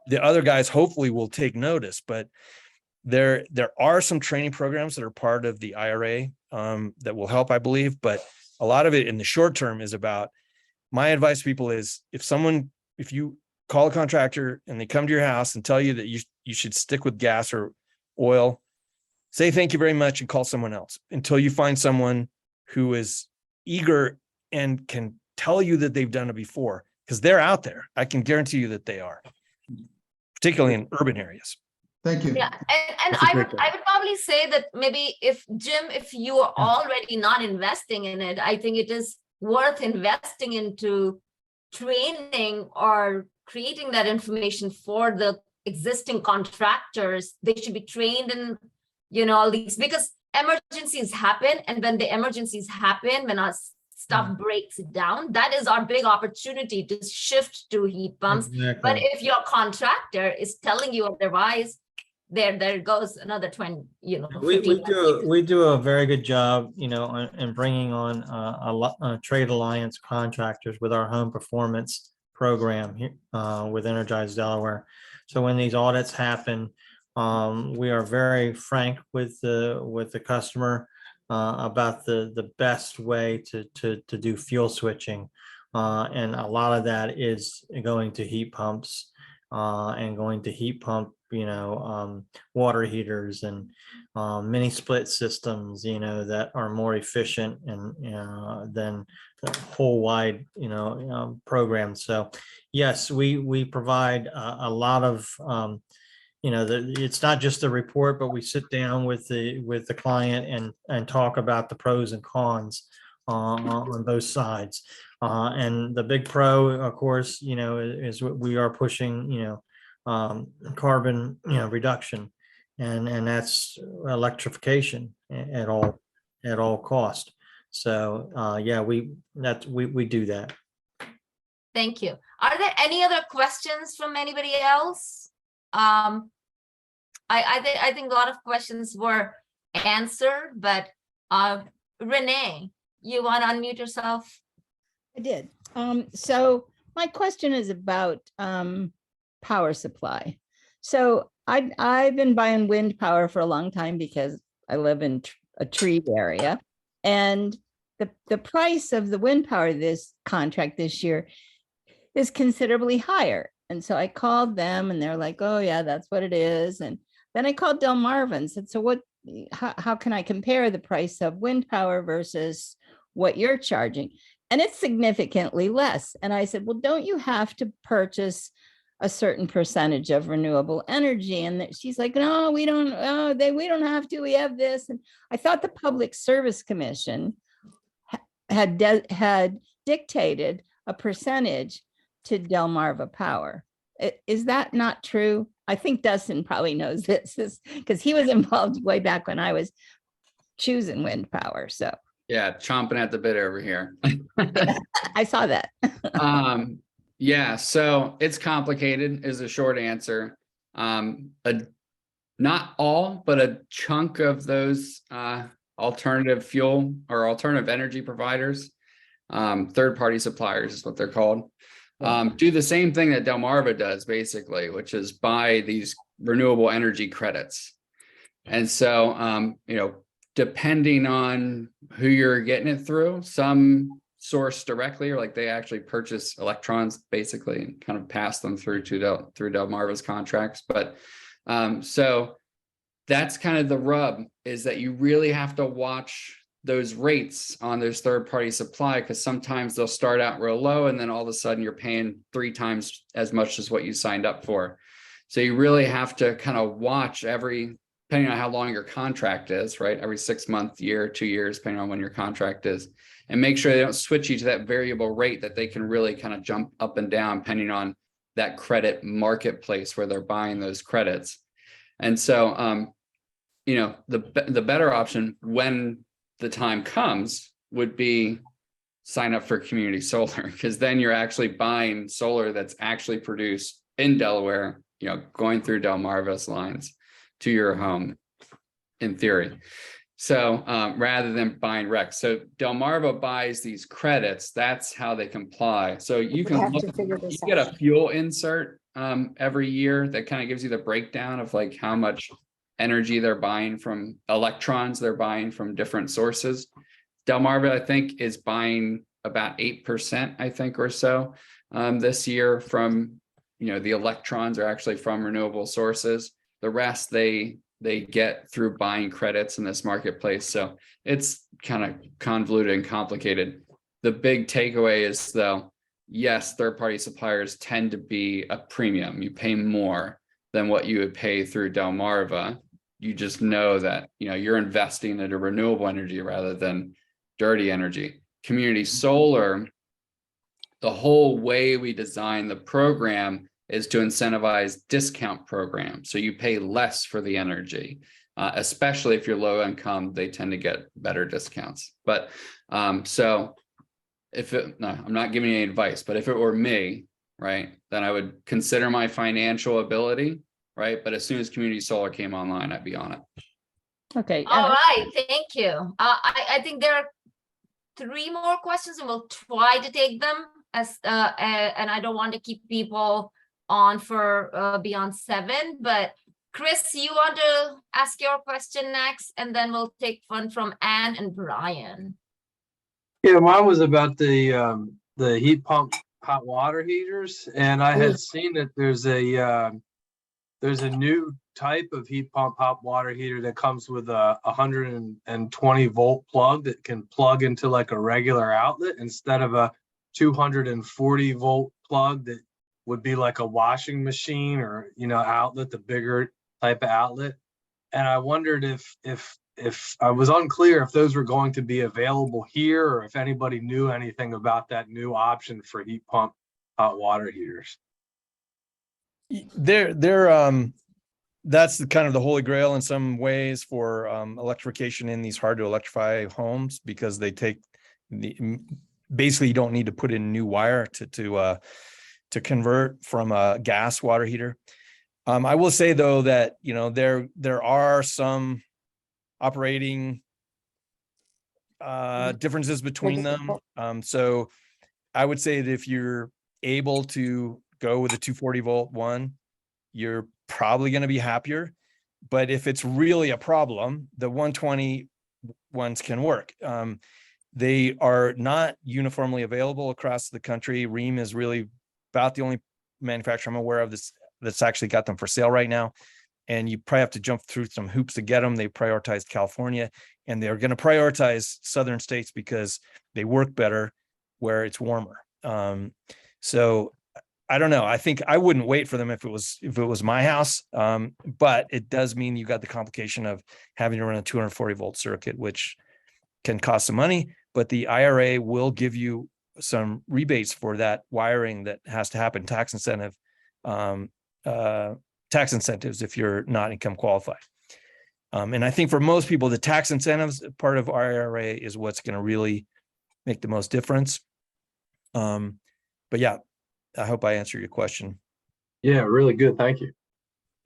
the other guys hopefully will take notice, but there are some training programs that are part of the IRA that will help, I believe. But a lot of it in the short term is about, my advice to people is, if you call a contractor and they come to your house and tell you that you should stick with gas or oil, say thank you very much and call someone else until you find someone who is eager and can tell you that they've done it before, because they're out there. I can guarantee you that they are, particularly in urban areas. Thank you. Yeah, and That's a I great would probably say that maybe if you are already not investing in it, I think it is worth investing into training or creating that information for the existing contractors. They should be trained in, all these, because emergencies happen, and when the emergencies happen, when our stuff breaks down, that is our big opportunity to shift to heat pumps. Exactly. But if your contractor is telling you otherwise, there goes another 20, We 15. do a very good job, in bringing on trade alliance contractors with our home performance program with Energize Delaware. So when these audits happen, we are very frank with the customer about the best way to do fuel switching, and a lot of that is going to heat pumps and going to heat pump water heaters and mini split systems, that are more efficient and than the whole wide program. So yes, we provide a lot of it's not just a report, but we sit down with the client and talk about the pros and cons on both sides. And the big pro, of course, is what we are pushing, carbon, reduction, and that's electrification at all cost. So yeah, we do that. Thank you. Are there any other questions from anybody else? I think a lot of questions were answered, but Renee, you want to unmute yourself? I did. So my question is about power supply. So I've been buying wind power for a long time because I live in a treed area, and the price of the wind power this contract this year is considerably higher. And so I called them and they're like, oh yeah, that's what it is. And then I called Delmarva and said, so what, how can I compare the price of wind power versus what you're charging? And it's significantly less. And I said, well, don't you have to purchase a certain percentage of renewable energy? And she's like, no, we don't, we don't have to, we have this. And I thought the Public Service Commission had dictated a percentage to Delmarva Power. Is that not true? I think Dustin probably knows this because he was involved way back when I was choosing wind power. So Yeah, chomping at the bit over here. I saw that. Yeah, so it's complicated is the short answer. Not all, but a chunk of those alternative fuel or alternative energy providers, third-party suppliers is what they're called, do the same thing that Delmarva does basically, which is buy these renewable energy credits. And so, you know, depending on who you're getting it through, some source directly, or like they actually purchase electrons basically and kind of pass them through to through Delmarva's contracts. But so that's kind of the rub, is that you really have to watch those rates on those third-party supply, because sometimes they'll start out real low and then all of a sudden you're paying 3 times as much as what you signed up for. So you really have to kind of watch depending on how long your contract is, right? Every 6 months, year, 2 years, depending on when your contract is, and make sure they don't switch you to that variable rate that they can really kind of jump up and down depending on that credit marketplace where they're buying those credits. And so, you know, the better option when the time comes would be sign up for community solar, because then you're actually buying solar that's actually produced in Delaware, you know, going through Delmarva's lines to your home in theory. So rather than buying RECs. So Delmarva buys these credits. That's how they comply. So you can get a fuel insert every year that kind of gives you the breakdown of like how much energy they're buying from electrons they're buying from different sources. Delmarva, I think, is buying about 8%, I think, or so this year from, you know, the electrons are actually from renewable sources. The rest they get through buying credits in this marketplace. So it's kind of convoluted and complicated. The big takeaway is, though, yes, third-party suppliers tend to be a premium. You pay more than what you would pay through Delmarva. You just know that, you know, you're investing into renewable energy rather than dirty energy. Community solar, the whole way we design the program is to incentivize discount programs. So you pay less for the energy, especially if you're low income, they tend to get better discounts. But so I'm not giving you any advice, but if it were me, right, then I would consider my financial ability, right? But as soon as community solar came online, I'd be on it. Okay. All right, thank you. I think there are 3 more questions and we'll try to take them as and I don't want to keep people on for beyond 7, but Chris, you want to ask your question next, and then we'll take one from Anne and Brian. Yeah, mine was about the heat pump hot water heaters, and I had seen that there's a new type of heat pump hot water heater that comes with a 120 volt plug that can plug into like a regular outlet instead of a 240 volt plug that would be like a washing machine or, you know, outlet, the bigger type of outlet. And I wondered if I was unclear if those were going to be available here, or if anybody knew anything about that new option for heat pump hot water heaters. That's the kind of the holy grail in some ways for electrification in these hard to electrify homes, because they take basically you don't need to put in new wire to convert from a gas water heater. I will say though that, you know, there are some operating differences between them. So I would say that if you're able to go with a 240 volt one, you're probably going to be happier. But if it's really a problem, the 120 ones can work. They are not uniformly available across the country. Rheem is really about the only manufacturer I'm aware of that's actually got them for sale right now. And you probably have to jump through some hoops to get them. They prioritized California, and they're going to prioritize southern states because they work better where it's warmer. So I don't know. I think I wouldn't wait for them if it was my house. But it does mean you got the complication of having to run a 240 volt circuit, which can cost some money, but the IRA will give you some rebates for that wiring that has to happen, tax incentives if you're not income qualified. And I think for most people, the tax incentives part of IRA is what's going to really make the most difference. But yeah, I hope I answered your question. Yeah, really good. Thank you.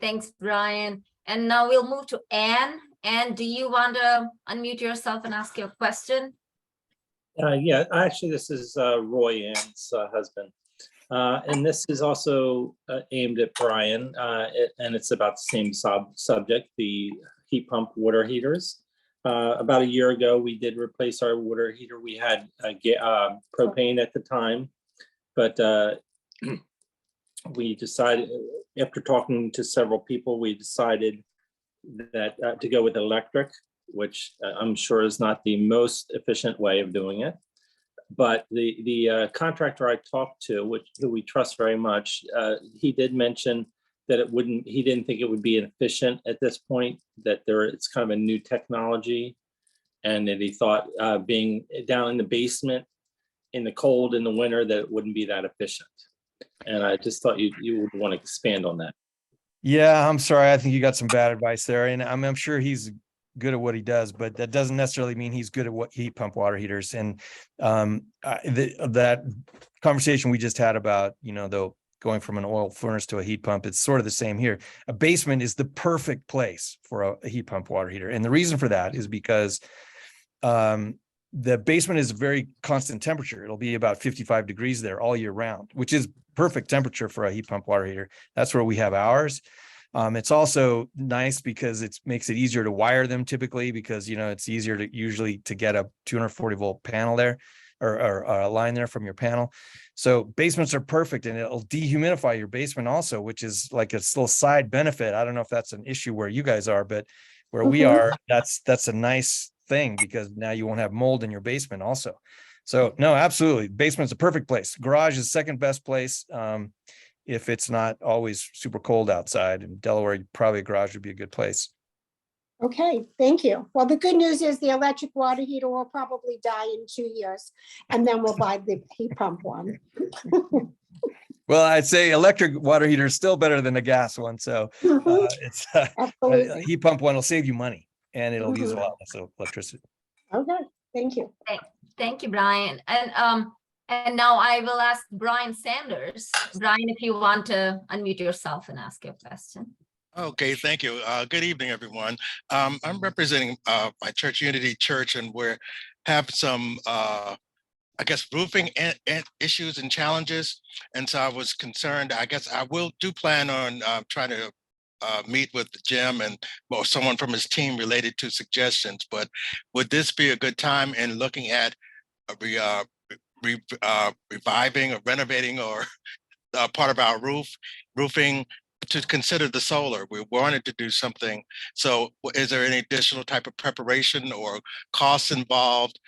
Thanks, Brian. And now we'll move to Anne. Anne, do you want to unmute yourself and ask your question? Yeah, actually, this is Roy Ann's husband. And this is also aimed at Brian, and it's about the same subject, the heat pump water heaters. About a year ago, we did replace our water heater. We had propane at the time, but we decided, after talking to several people, we decided that to go with electric, which I'm sure is not the most efficient way of doing it. But the contractor I talked to, who we trust very much, he did mention that he didn't think it would be efficient at this point, that it's kind of a new technology, and that he thought being down in the basement in the cold in the winter, that it wouldn't be that efficient. And I just thought you would want to expand on that. Yeah, I'm sorry. I think you got some bad advice there, and I'm sure he's good at what he does, but that doesn't necessarily mean he's good at what heat pump water heaters. And that conversation we just had about, going from an oil furnace to a heat pump, it's sort of the same here. A basement is the perfect place for a heat pump water heater. And the reason for that is because the basement is a very constant temperature. It'll be about 55 degrees there all year round, which is perfect temperature for a heat pump water heater. That's where we have ours. It's also nice because it makes it easier to wire them typically, because, it's easier to usually to get a 240 volt panel there or a line there from your panel. So basements are perfect, and it'll dehumidify your basement also, which is like a little side benefit. I don't know if that's an issue where you guys are, but where we are, that's a nice thing, because now you won't have mold in your basement also. So no, absolutely. Basement's a perfect place. Garage is second best place. If it's not always super cold outside. In Delaware, probably a garage would be a good place. Okay, thank you. Well, the good news is the electric water heater will probably die in 2 years, and then we'll buy the heat pump one. Well, I'd say electric water heater is still better than a gas one. So it's a heat pump one will save you money, and it'll use a lot less electricity. Okay, thank you. Thank you, Brian. And now I will ask Brian Sanders. Brian, if you want to unmute yourself and ask your question. Okay, thank you. Good evening, everyone. I'm representing my church, Unity Church, and we have some, roofing issues and challenges. And so I was concerned. I guess I do plan on trying to meet with Jim or someone from his team related to suggestions. But would this be a good time in looking at reviving or renovating or part of our roofing to consider the solar? We wanted to do something. So is there any additional type of preparation or costs involved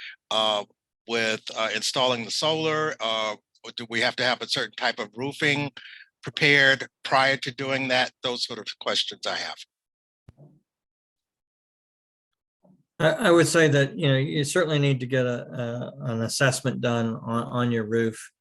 with installing the solar? Or do we have to have a certain type of roofing prepared prior to doing that? Those sort of questions I have. I would say that, you certainly need to get an assessment done on your roof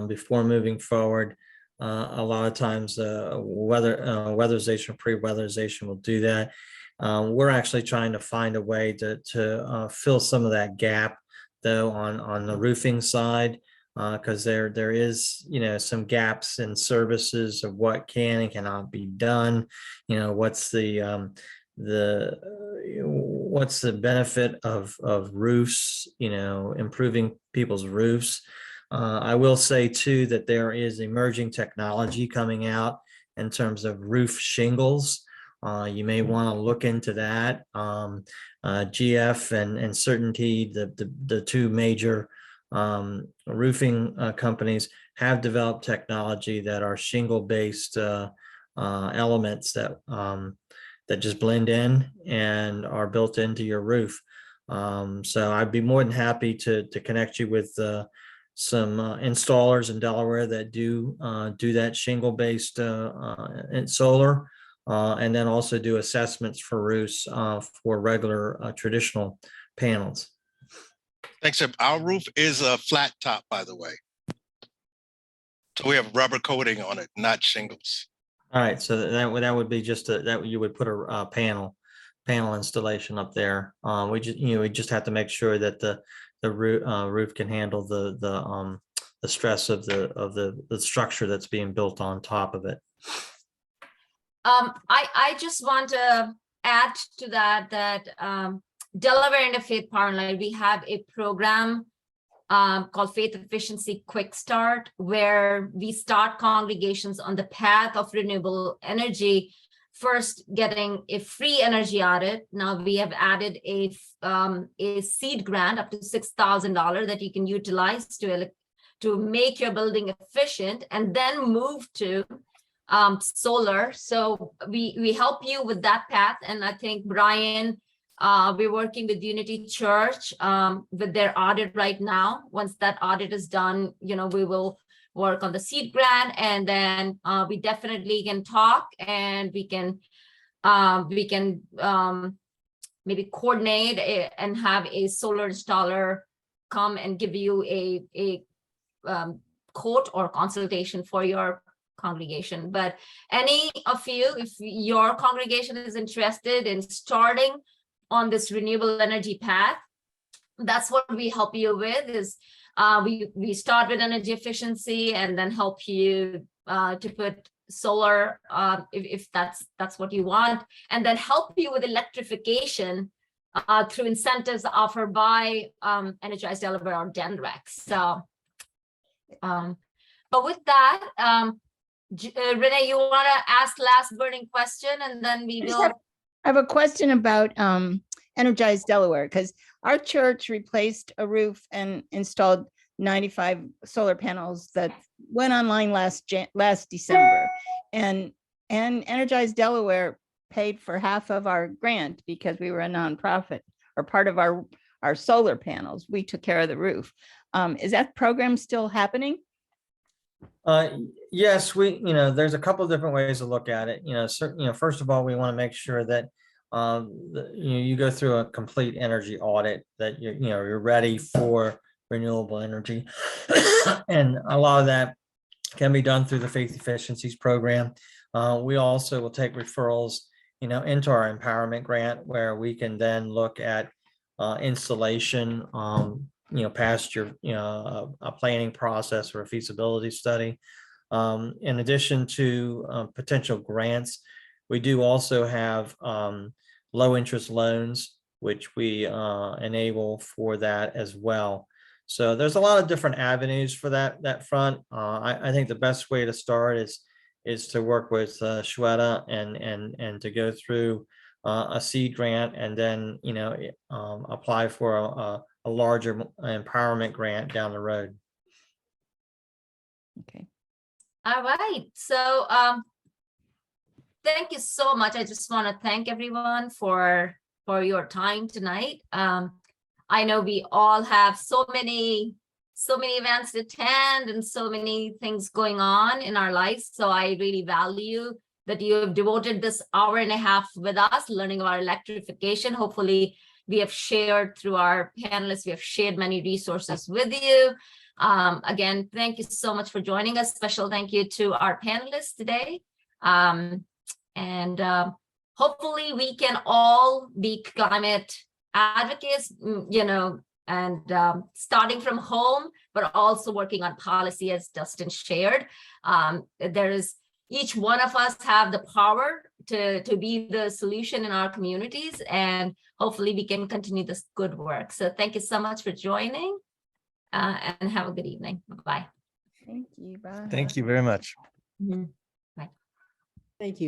before moving forward. A lot of times weatherization, pre-weatherization will do that. We're actually trying to find a way to fill some of that gap, though, on the roofing side, because there is, some gaps in services of what can and cannot be done. What's the benefit of roofs, improving people's roofs. I will say too that there is emerging technology coming out in terms of roof shingles. You may want to look into that. GF and Certainty, the two major roofing companies have developed technology that are shingle-based elements that that just blend in and are built into your roof. So I'd be more than happy to connect you with some installers in Delaware that do that shingle-based and solar, and then also do assessments for roofs for regular traditional panels. Thanks. Our roof is a flat top, by the way. So we have rubber coating on it, not shingles. All right, so that would be just that you would put a panel installation up there. We just have to make sure that the roof can handle the stress of the structure that's being built on top of it. I just want to add to that Delaware Interfaith Power and Light, we have a program called Faith Efficiency Quick Start, where we start congregations on the path of renewable energy, first getting a free energy audit. Now we have added a seed grant up to $6,000 that you can utilize to make your building efficient, and then move to solar. So we help you with that path. And I think Brian, we're working with Unity Church with their audit right now. Once that audit is done, we will work on the seed grant, and then we definitely can talk, and we can maybe coordinate and have a solar installer come and give you a quote or consultation for your congregation. But any of you, if your congregation is interested in starting on this renewable energy path, that's what we help you with. Is we start with energy efficiency and then help you to put solar if that's what you want, and then help you with electrification through incentives offered by Energize Delaware or DENREC. So but with that, Renee, you want to ask last burning question, and then we will. I have a question about Energize Delaware, because our church replaced a roof and installed 95 solar panels that went online last December, and Energize Delaware paid for half of our grant because we were a nonprofit, or part of our solar panels. We took care of the roof. Is that program still happening? Yes, there's a couple of different ways to look at it. First of all, we want to make sure that you go through a complete energy audit, that you're ready for renewable energy, and a lot of that can be done through the Faith Efficiencies program. We also will take referrals, into our empowerment grant, where we can then look at installation, past your, a planning process or a feasibility study. In addition to potential grants, we do also have low interest loans, which we enable for that as well. So there's a lot of different avenues for that front. I think the best way to start is to work with Shweta and to go through a seed grant, and then apply for a larger empowerment grant down the road. Okay. All right. So thank you so much. I just want to thank everyone for your time tonight. I know we all have so many events to attend and so many things going on in our lives. So I really value that you have devoted this hour and a half with us learning about electrification. Hopefully we have shared through our panelists, we have shared many resources with you. Again, thank you so much for joining us. Special thank you to our panelists today. Hopefully we can all be climate advocates, and starting from home, but also working on policy, as Dustin shared. Each one of us have the power to be the solution in our communities, and hopefully we can continue this good work. So thank you so much for joining, and have a good evening. Bye-bye. Thank you. Bye. Thank you very much. Bye. Thank you.